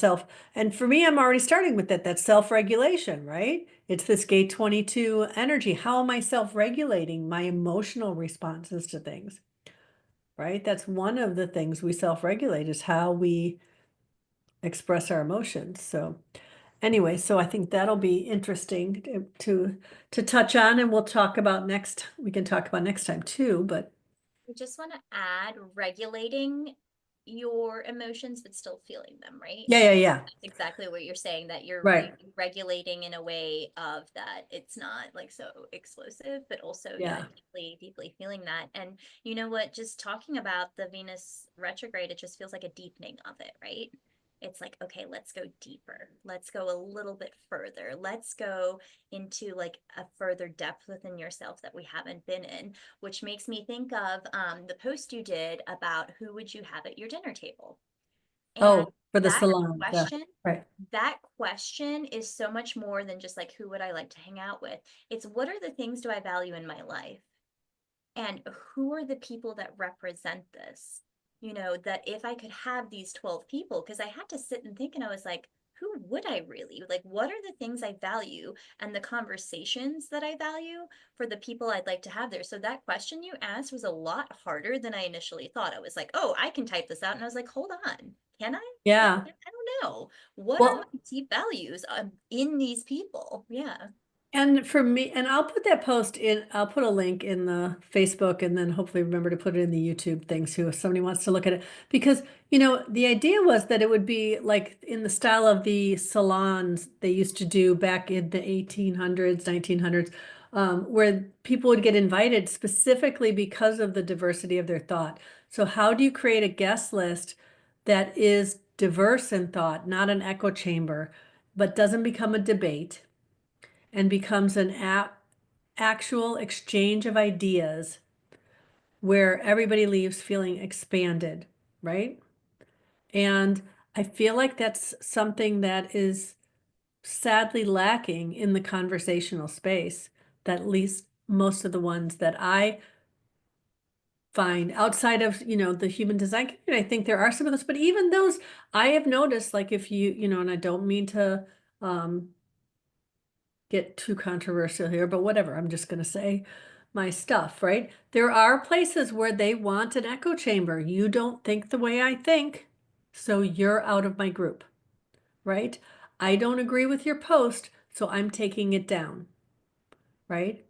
[SPEAKER 1] and for me, I'm already starting with that self-regulation, right? It's this gate 22 energy. How am I self-regulating my emotional responses to things, right? That's one of the things we self-regulate, is how we express our emotions. So anyway, so I think that'll be interesting to touch on, and we can talk about next time too, but
[SPEAKER 2] I just want to add regulating your emotions, but still feeling them, right?
[SPEAKER 1] yeah.
[SPEAKER 2] That's exactly what you're saying, that you're
[SPEAKER 1] Right.
[SPEAKER 2] regulating in a way of that it's not like so explosive, but also,
[SPEAKER 1] Yeah.
[SPEAKER 2] deeply, deeply feeling that. And you know what, just talking about the Venus retrograde, it just feels like a deepening of it, right? It's like, okay, let's go deeper. Let's go a little bit further. Let's go into like a further depth within yourself that we haven't been in, which makes me think of the post you did about who would you have at your dinner table. And
[SPEAKER 1] Oh, for the
[SPEAKER 2] that
[SPEAKER 1] salon.
[SPEAKER 2] question,
[SPEAKER 1] Right.
[SPEAKER 2] that question is so much more than just like, who would I like to hang out with? It's what are the things do I value in my life? And who are the people that represent this? You know, that if I could have these 12 people, because I had to sit and think, and I was like, who would I really like? What are the things I value and the conversations that I value for the people I'd like to have there? So that question you asked was a lot harder than I initially thought. I was like, oh, I can type this out. And I was like, hold on, can I?
[SPEAKER 1] Yeah.
[SPEAKER 2] I don't know. What are
[SPEAKER 1] Well,
[SPEAKER 2] my deep values in these people? Yeah.
[SPEAKER 1] and for me, and I'll put that post in, I'll put a link in the Facebook and then hopefully remember to put it in the YouTube thing too, if somebody wants to look at it. Because, the idea was that it would be like in the style of the salons they used to do back in the 1800s, 1900s, where people would get invited specifically because of the diversity of their thought. So how do you create a guest list that is diverse in thought, not an echo chamber, but doesn't become a debate? And becomes an actual exchange of ideas where everybody leaves feeling expanded, right? And I feel like that's something that is sadly lacking in the conversational space, that at least most of the ones that I find outside of, the human design community, I think there are some of those, but even those I have noticed, like if and I don't mean to um get too controversial here, but whatever, I'm just gonna say my stuff, right? There are places where they want an echo chamber. You don't think the way I think, so you're out of my group, right? I don't agree with your post, so I'm taking it down, right?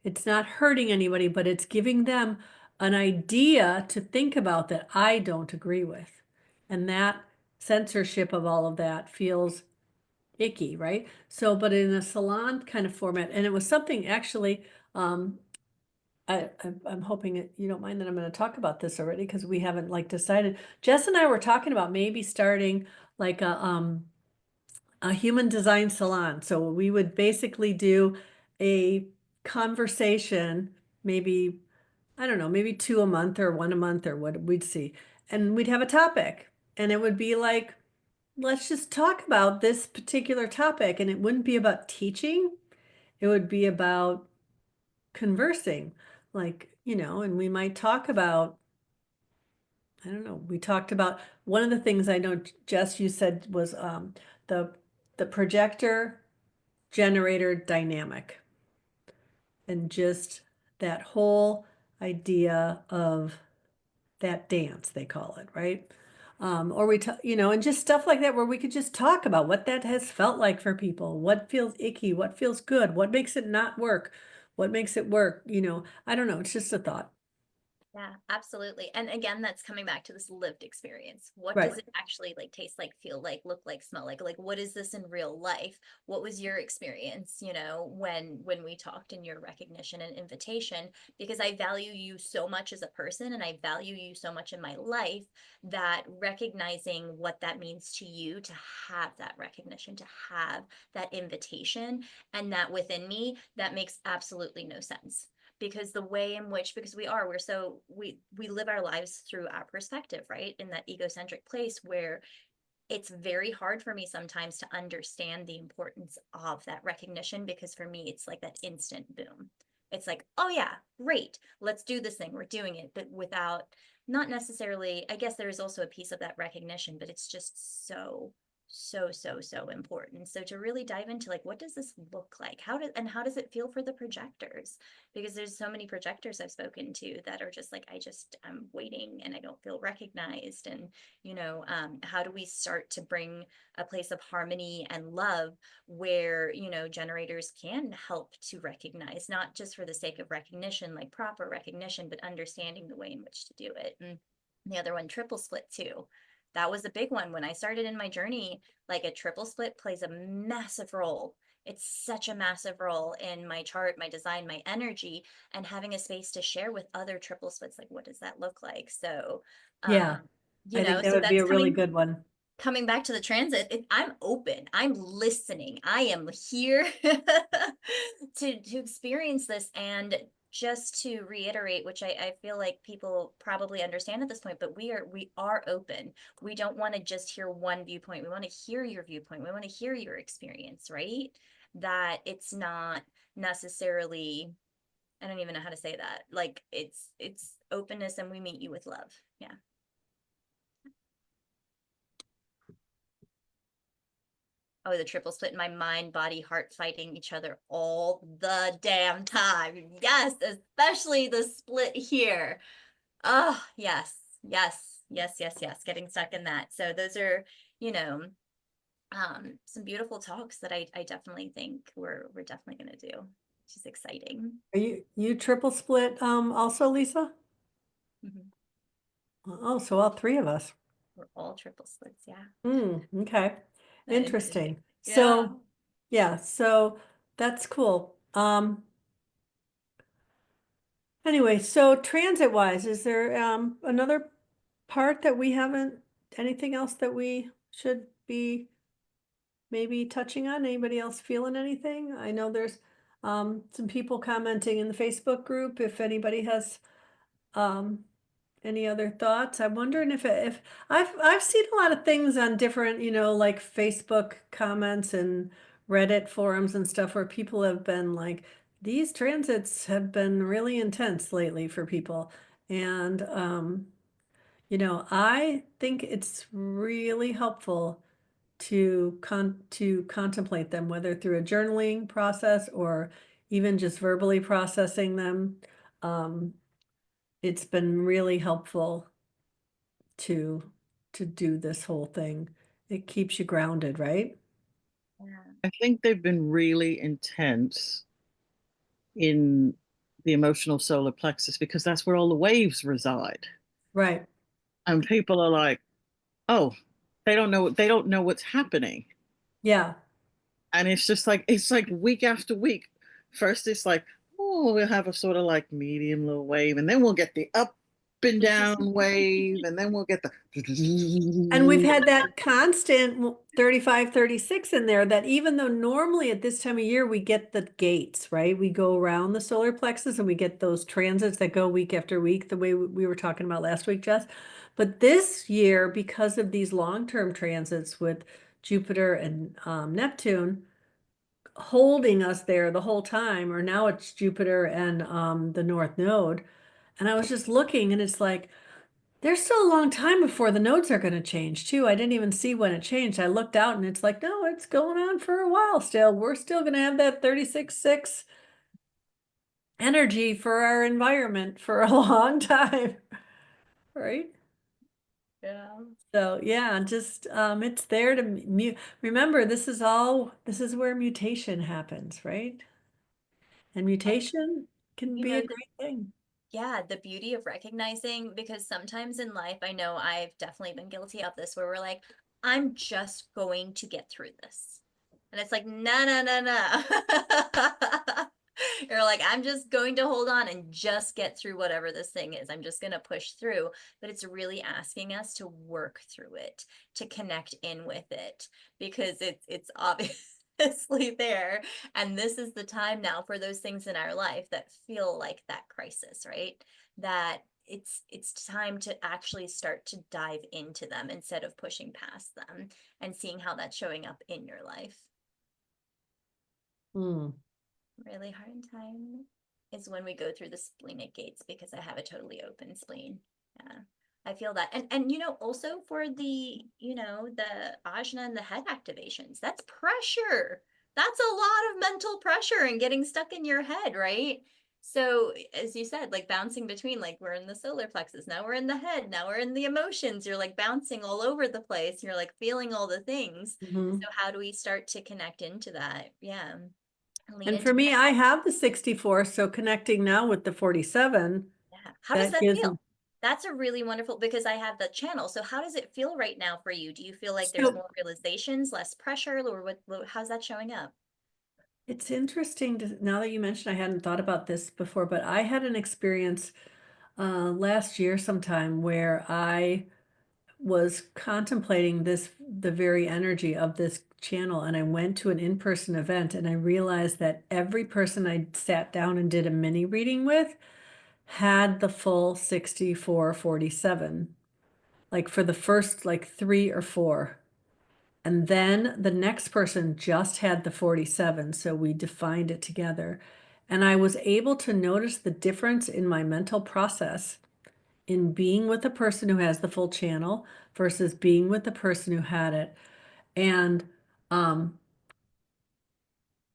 [SPEAKER 1] It's not hurting anybody, but it's giving them an idea to think about that I don't agree with. And that censorship of all of that feels icky, right? So, but in a salon kind of format, and it was something actually, I'm hoping that you don't mind that I'm going to talk about this already because we haven't like decided. Jess and I were talking about maybe starting like a human design salon. So we would basically do a conversation, maybe, I don't know, maybe two a month or one a month or what we'd see. And we'd have a topic and it would be like, let's just talk about this particular topic. And it wouldn't be about teaching, it would be about conversing. Like, and we might talk about, I don't know, we talked about one of the things I know, Jess, you said was the projector generator dynamic and just that whole idea of that dance, they call it, right? Or and just stuff like that where we could just talk about what that has felt like for people, what feels icky, what feels good, what makes it not work, what makes it work, I don't know, it's just a thought.
[SPEAKER 2] Yeah, absolutely. And again, that's coming back to this lived experience. What
[SPEAKER 1] Right.
[SPEAKER 2] does it actually like taste like, feel like, look like, smell like? Like what is this in real life? What was your experience, when we talked in your recognition and invitation? Because I value you so much as a person and I value you so much in my life that recognizing what that means to you to have that recognition, to have that invitation, and that within me, that makes absolutely no sense because the way in which because we live our lives through our perspective, right, in that egocentric place where it's very hard for me sometimes to understand the importance of that recognition because for me it's like that instant boom. It's like, oh yeah, great, let's do this thing, we're doing it, but without not necessarily, I guess there's also a piece of that recognition, but it's just so important. So to really dive into like what does this look like, how does it feel for the projectors, because there's so many projectors I've spoken to that are just like I'm waiting and I don't feel recognized. And how do we start to bring a place of harmony and love where generators can help to recognize, not just for the sake of recognition, like proper recognition, but understanding the way in which to do it. And the other one, triple split too, that was a big one when I started in my journey. Like a triple split plays a massive role. It's such a massive role in my chart, my design, my energy, and having a space to share with other triple splits. Like, what does that look like? So,
[SPEAKER 1] Yeah, I think that
[SPEAKER 2] so
[SPEAKER 1] would be
[SPEAKER 2] that's
[SPEAKER 1] a really
[SPEAKER 2] coming
[SPEAKER 1] good one.
[SPEAKER 2] back to the transit. I'm open, I'm listening, I am here to experience this. And just to reiterate, which I feel like people probably understand at this point, but we are open. We don't want to just hear one viewpoint, we want to hear your viewpoint, we want to hear your experience, right? That it's not necessarily I don't even know how to say that. Like it's openness and we meet you with love. Yeah. Oh, the triple split in my mind, body, heart fighting each other all the damn time. Yes, especially the split here. Oh, yes, yes, yes, yes, yes. Getting stuck in that. So those are, you know, some beautiful talks that I definitely think we're definitely gonna do, which is exciting.
[SPEAKER 1] Are you triple split also, Lisa?
[SPEAKER 2] Mhm.
[SPEAKER 1] Oh, so all three of us.
[SPEAKER 2] We're all triple splits, yeah.
[SPEAKER 1] Okay.
[SPEAKER 2] Interesting.
[SPEAKER 1] Interesting.
[SPEAKER 2] Yeah.
[SPEAKER 1] So yeah, so that's cool. Anyway, so transit wise, is there another part that we haven't, anything else that we should be maybe touching on? Anybody else feeling anything? I know there's some people commenting in the Facebook group if anybody has um any other thoughts? I'm wondering if I've seen a lot of things on different, like Facebook comments and Reddit forums and stuff where people have been like, these transits have been really intense lately for people. And I think it's really helpful to contemplate them, whether through a journaling process or even just verbally processing them. Um, it's been really helpful to do this whole thing. It keeps you grounded, right?
[SPEAKER 2] Yeah.
[SPEAKER 3] I think they've been really intense in the emotional solar plexus because that's where all the waves reside.
[SPEAKER 1] Right.
[SPEAKER 3] And people are like, oh, they don't know what's happening.
[SPEAKER 1] Yeah.
[SPEAKER 3] And it's like week after week. First it's like, oh, we'll have a sort of like medium low wave, and then we'll get the up and down wave, and then we'll get the
[SPEAKER 1] And we've had that constant 35, 36 in there that even though normally at this time of year we get the gates, right? We go around the solar plexus and we get those transits that go week after week, the way we were talking about last week, Jess. But this year, because of these long-term transits with Jupiter and Neptune holding us there the whole time, or now it's Jupiter and the North Node. And I was just looking and it's like, there's still a long time before the nodes are going to change too. I didn't even see when it changed. I looked out and it's like, no, it's going on for a while still. We're still going to have that 36.6 energy for our environment for a long time. Right?
[SPEAKER 2] Yeah.
[SPEAKER 1] So yeah, just it's there to mute. Remember, this is where mutation happens, right? And
[SPEAKER 2] And
[SPEAKER 1] mutation can
[SPEAKER 2] you
[SPEAKER 1] be
[SPEAKER 2] know,
[SPEAKER 1] a great thing.
[SPEAKER 2] yeah, the beauty of recognizing, because sometimes in life, I know I've definitely been guilty of this, where we're like, I'm just going to get through this. And it's like, no, no, no, no. You're like, I'm just going to hold on and just get through whatever this thing is. I'm just going to push through. But it's really asking us to work through it, to connect in with it, because it's obviously there. And this is the time now for those things in our life that feel like that crisis, right? That it's time to actually start to dive into them instead of pushing past them and seeing how that's showing up in your life.
[SPEAKER 1] Hmm.
[SPEAKER 2] Really hard time is when we go through the splenic gates, because I have a totally open spleen. Yeah. I feel that. And also for the, the ajna and the head activations, that's pressure. That's a lot of mental pressure and getting stuck in your head, right? So as you said, like bouncing between, like we're in the solar plexus, now we're in the head, now we're in the emotions. You're like bouncing all over the place. You're like feeling all the things.
[SPEAKER 1] Mhm.
[SPEAKER 2] So how do we start to connect into that? Yeah. Lean
[SPEAKER 1] And for
[SPEAKER 2] into
[SPEAKER 1] me,
[SPEAKER 2] that.
[SPEAKER 1] I have the 64, so connecting now with the 47,
[SPEAKER 2] Yeah. How does
[SPEAKER 1] that
[SPEAKER 2] that
[SPEAKER 1] gives
[SPEAKER 2] feel?
[SPEAKER 1] me.
[SPEAKER 2] That's a really wonderful, because I have the channel. So how does it feel right now for you? Do you feel like there's
[SPEAKER 1] So
[SPEAKER 2] more realizations, less pressure, or how's that showing up?
[SPEAKER 1] it's interesting to, now that you mentioned, I hadn't thought about this before, but I had an experience last year sometime where I was contemplating the very energy of this channel, and I went to an in-person event and I realized that every person I sat down and did a mini reading with had the full 6447, like for the first like 3 or 4. And then the next person just had the 47. So we defined it together. And I was able to notice the difference in my mental process in being with the person who has the full channel versus being with the person who had it. And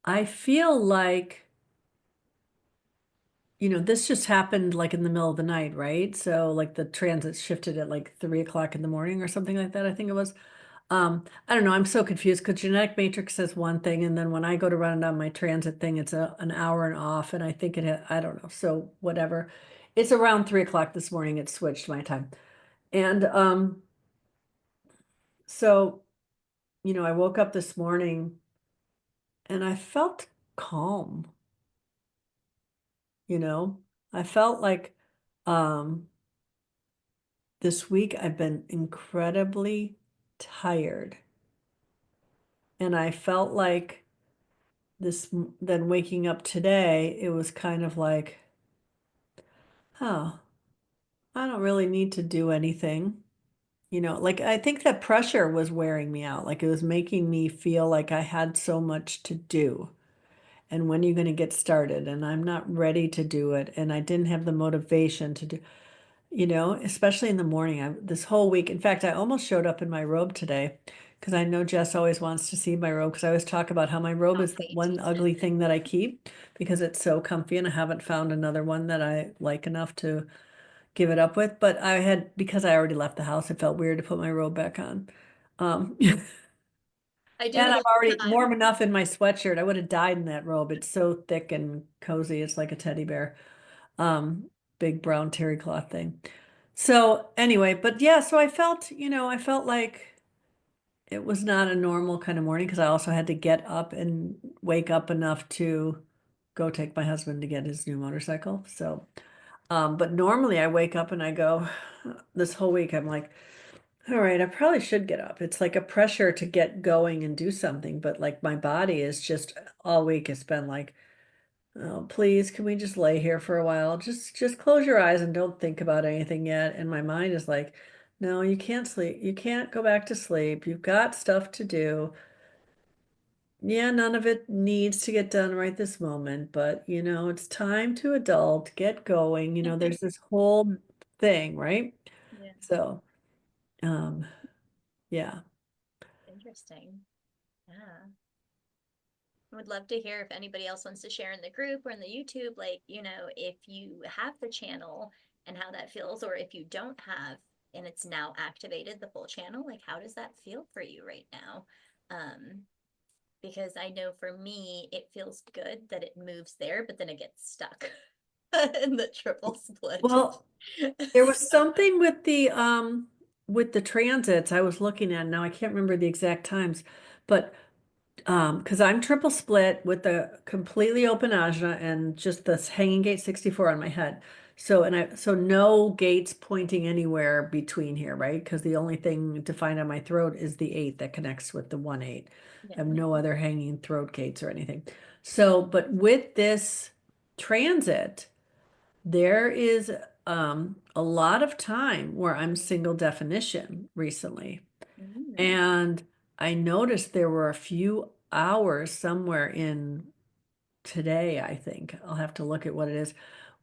[SPEAKER 1] I feel like, this just happened like in the middle of the night, right? So like the transit shifted at like 3 o'clock in the morning or something like that, I think it was. I don't know, I'm so confused because genetic matrix says one thing, and then when I go to run it on my transit thing, it's an hour and off, and I think I don't know, so whatever. It's around 3 o'clock this morning, it switched my time. And so, I woke up this morning and I felt calm, you know. I felt like this week I've been incredibly tired. And I felt like then waking up today, it was kind of like, oh, I don't really need to do anything. Like I think that pressure was wearing me out. Like it was making me feel like I had so much to do. And when are you going to get started? And I'm not ready to do it. And I didn't have the motivation to do, especially in the morning. This whole week, in fact, I almost showed up in my robe today because I know Jess always wants to see my robe because I always talk about how my robe is the
[SPEAKER 2] Comfy.
[SPEAKER 1] one ugly thing that I keep because it's so comfy and I haven't found another one that I like enough to give it up with. But because I already left the house, it felt weird to put my robe back on.
[SPEAKER 2] I do
[SPEAKER 1] And
[SPEAKER 2] it
[SPEAKER 1] I'm
[SPEAKER 2] all the
[SPEAKER 1] already
[SPEAKER 2] time.
[SPEAKER 1] warm enough in my sweatshirt. I would have died in that robe. It's so thick and cozy. It's like a teddy bear. Um, Big brown terry cloth thing. So anyway, but yeah, so I felt like it was not a normal kind of morning because I also had to get up and wake up enough to go take my husband to get his new motorcycle. So, but normally I wake up and I go, this whole week I'm like, all right, I probably should get up. It's like a pressure to get going and do something, but like my body is just all week it's been like, oh, please, can we just lay here for a while? Just close your eyes and don't think about anything yet. And my mind is like, no, you can't sleep. You can't go back to sleep. You've got stuff to do. Yeah, none of it needs to get done right this moment, but it's time to adult, get going. There's this whole thing, right?
[SPEAKER 2] Yeah,
[SPEAKER 1] So, um, yeah.
[SPEAKER 2] interesting. Yeah. I would love to hear if anybody else wants to share in the group or in the YouTube, like, if you have the channel and how that feels, or if you don't have and it's now activated the full channel, like how does that feel for you right now? Because I know for me, it feels good that it moves there, but then it gets stuck in the triple split.
[SPEAKER 1] Well, there was something with the transits I was looking at. Now I can't remember the exact times, but because I'm triple split with the completely open ajna and just this hanging gate 64 on my head. So no gates pointing anywhere between here, right? Because the only thing defined on my throat is the 8 that connects with the 1-8.
[SPEAKER 2] Yeah.
[SPEAKER 1] I have no other hanging throat gates or anything. So, but with this transit, there is a lot of time where I'm single definition recently.
[SPEAKER 2] Mm.
[SPEAKER 1] And I noticed there were a few hours somewhere in today, I think. I'll have to look at what it is,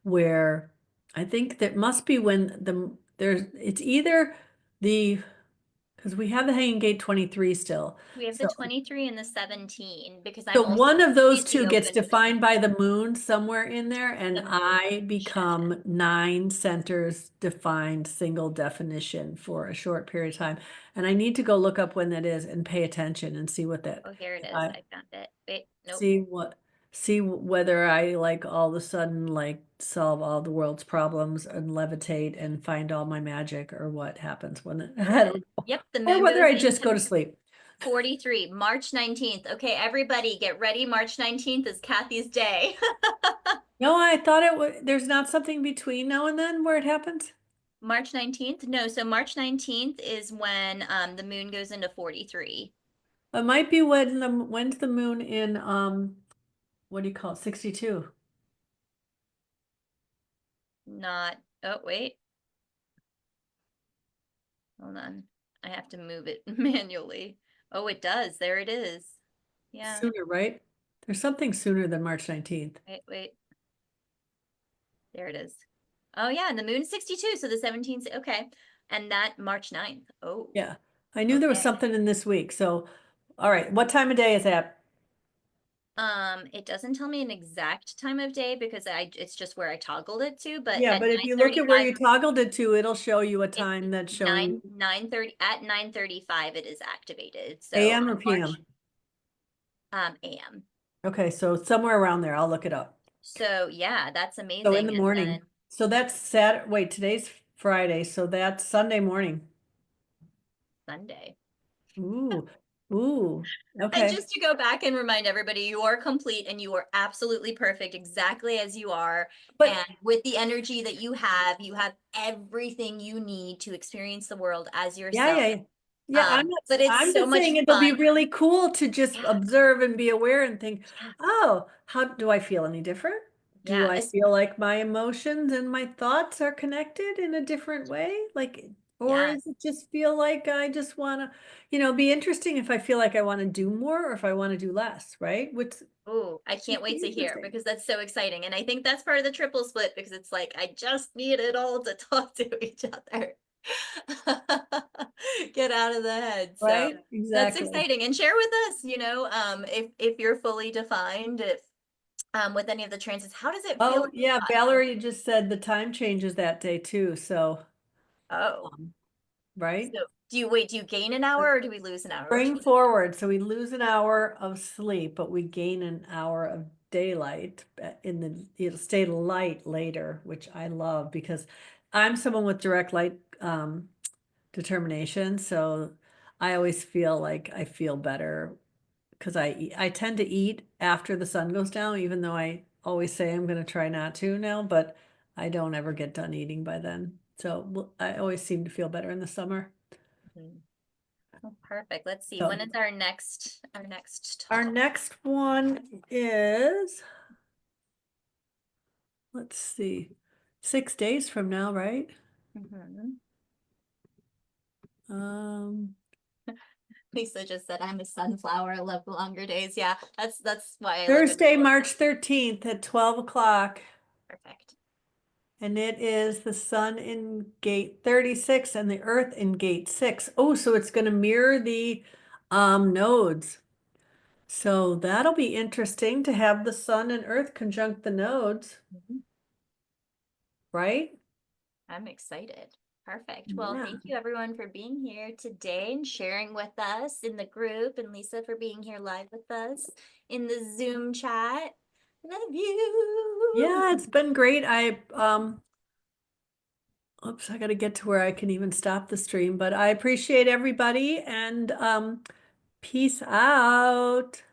[SPEAKER 1] where I think that must be when it's either because we have the hanging gate 23 still.
[SPEAKER 2] We have the 23 and the 17 because I'm
[SPEAKER 1] So
[SPEAKER 2] also
[SPEAKER 1] one of those
[SPEAKER 2] completely
[SPEAKER 1] two gets
[SPEAKER 2] open for the
[SPEAKER 1] defined by the moon somewhere in there, and
[SPEAKER 2] the moon.
[SPEAKER 1] I become 9 centers defined single definition for a short period of time. And I need to go look up when that is and pay attention and see what that
[SPEAKER 2] Oh, here it is.
[SPEAKER 1] I
[SPEAKER 2] I found it. Wait, nope.
[SPEAKER 1] see whether I like all of a sudden like solve all the world's problems and levitate and find all my magic or what happens when I don't know.
[SPEAKER 2] Yep, the
[SPEAKER 1] Or
[SPEAKER 2] moon
[SPEAKER 1] whether
[SPEAKER 2] goes
[SPEAKER 1] I just go to
[SPEAKER 2] into
[SPEAKER 1] sleep.
[SPEAKER 2] 43, March 19th. Okay, everybody get ready. March 19th is Kathy's day.
[SPEAKER 1] No, I thought it was, there's not something between now and then where it happens.
[SPEAKER 2] March 19th? No, so March 19th is when the moon goes into 43.
[SPEAKER 1] It might be when's the moon in what do you call it? 62.
[SPEAKER 2] Not, oh, wait. Hold on. I have to move it manually. Oh, it does. There it is. Yeah.
[SPEAKER 1] Sooner, right? There's something sooner than March 19th.
[SPEAKER 2] Wait. There it is. Oh yeah, and the moon's 62, so the 17th, okay. And that March 9th. Oh,
[SPEAKER 1] Yeah, I knew there was
[SPEAKER 2] okay.
[SPEAKER 1] something in this week. So, all right, what time of day is that?
[SPEAKER 2] It doesn't tell me an exact time of day because it's just where I toggled it to, but
[SPEAKER 1] Yeah,
[SPEAKER 2] at
[SPEAKER 1] but if you look at where
[SPEAKER 2] 9:35,
[SPEAKER 1] you toggled it to, it'll show you a
[SPEAKER 2] it's
[SPEAKER 1] time that's showing
[SPEAKER 2] 9:30 at 9:35 it is activated. So
[SPEAKER 1] AM or
[SPEAKER 2] on March
[SPEAKER 1] PM.
[SPEAKER 2] AM.
[SPEAKER 1] Okay, so somewhere around there, I'll look it up.
[SPEAKER 2] So yeah, that's
[SPEAKER 1] So in
[SPEAKER 2] amazing.
[SPEAKER 1] the
[SPEAKER 2] And
[SPEAKER 1] morning.
[SPEAKER 2] then
[SPEAKER 1] So that's Saturday. Wait, today's Friday, so that's Sunday morning.
[SPEAKER 2] Sunday.
[SPEAKER 1] Ooh, ooh,
[SPEAKER 2] And
[SPEAKER 1] okay.
[SPEAKER 2] just to go back and remind everybody, you are complete and you are absolutely perfect exactly as you are.
[SPEAKER 1] But
[SPEAKER 2] And with the energy that you have everything you need to experience the world as
[SPEAKER 1] yeah,
[SPEAKER 2] yourself.
[SPEAKER 1] yeah, yeah. Yeah,
[SPEAKER 2] But it's
[SPEAKER 1] I'm
[SPEAKER 2] so
[SPEAKER 1] just
[SPEAKER 2] much
[SPEAKER 1] saying it'll be
[SPEAKER 2] fun.
[SPEAKER 1] really cool to just
[SPEAKER 2] Yeah,
[SPEAKER 1] observe and be aware and think,
[SPEAKER 2] yeah,
[SPEAKER 1] oh, how do I feel any different? Do
[SPEAKER 2] yeah.
[SPEAKER 1] I feel like my emotions and my thoughts are connected in a different way? Like, or
[SPEAKER 2] Yes.
[SPEAKER 1] is it just feel like I just want to, be interesting if I feel like I want to do more or if I want to do less, right? Which
[SPEAKER 2] Oh, I can't
[SPEAKER 1] would
[SPEAKER 2] wait
[SPEAKER 1] be
[SPEAKER 2] to hear
[SPEAKER 1] interesting,
[SPEAKER 2] because that's so exciting. And I think that's part of the triple split because it's like I just need it all to talk to each other. Get out of the head. So
[SPEAKER 1] right?
[SPEAKER 2] that's
[SPEAKER 1] Exactly.
[SPEAKER 2] exciting. And share with us, if you're fully defined, if with any of the transits, how does it feel?
[SPEAKER 1] Oh, yeah, Valerie just said the time changes that day too, so,
[SPEAKER 2] Oh,
[SPEAKER 1] um, right?
[SPEAKER 2] so do you gain an hour or do we lose an hour? Which
[SPEAKER 1] Bring forward, so we lose an hour of sleep, but we gain an hour of daylight in the state of light later, which I love because I'm someone with direct light determination, so I always feel like I feel better because I tend to eat after the sun goes down, even though I always say I'm going to try not to now, but I don't ever get done eating by then. So I always seem to feel better in the summer.
[SPEAKER 2] Mhm. Oh, perfect. Let's see.
[SPEAKER 1] So
[SPEAKER 2] When is our next
[SPEAKER 1] our
[SPEAKER 2] talk?
[SPEAKER 1] next one is, let's see, 6 days from now, right?
[SPEAKER 2] Mhm.
[SPEAKER 1] Um,
[SPEAKER 2] Lisa just said I'm a sunflower. I love longer days. Yeah, that's why I live in
[SPEAKER 1] Thursday, March 13th at 12 o'clock.
[SPEAKER 2] perfect.
[SPEAKER 1] And it is the sun in gate 36 and the earth in gate 6. Oh, so it's going to mirror the nodes. So that'll be interesting to have the sun and earth conjunct the nodes,
[SPEAKER 2] Mhm.
[SPEAKER 1] right?
[SPEAKER 2] I'm excited. Perfect. Well,
[SPEAKER 1] Yeah.
[SPEAKER 2] thank you everyone for being here today and sharing with us in the group, and Lisa for being here live with us in the Zoom chat. Love you.
[SPEAKER 1] Yeah, it's been great. Oops, I got to get to where I can even stop the stream, but I appreciate everybody and peace out.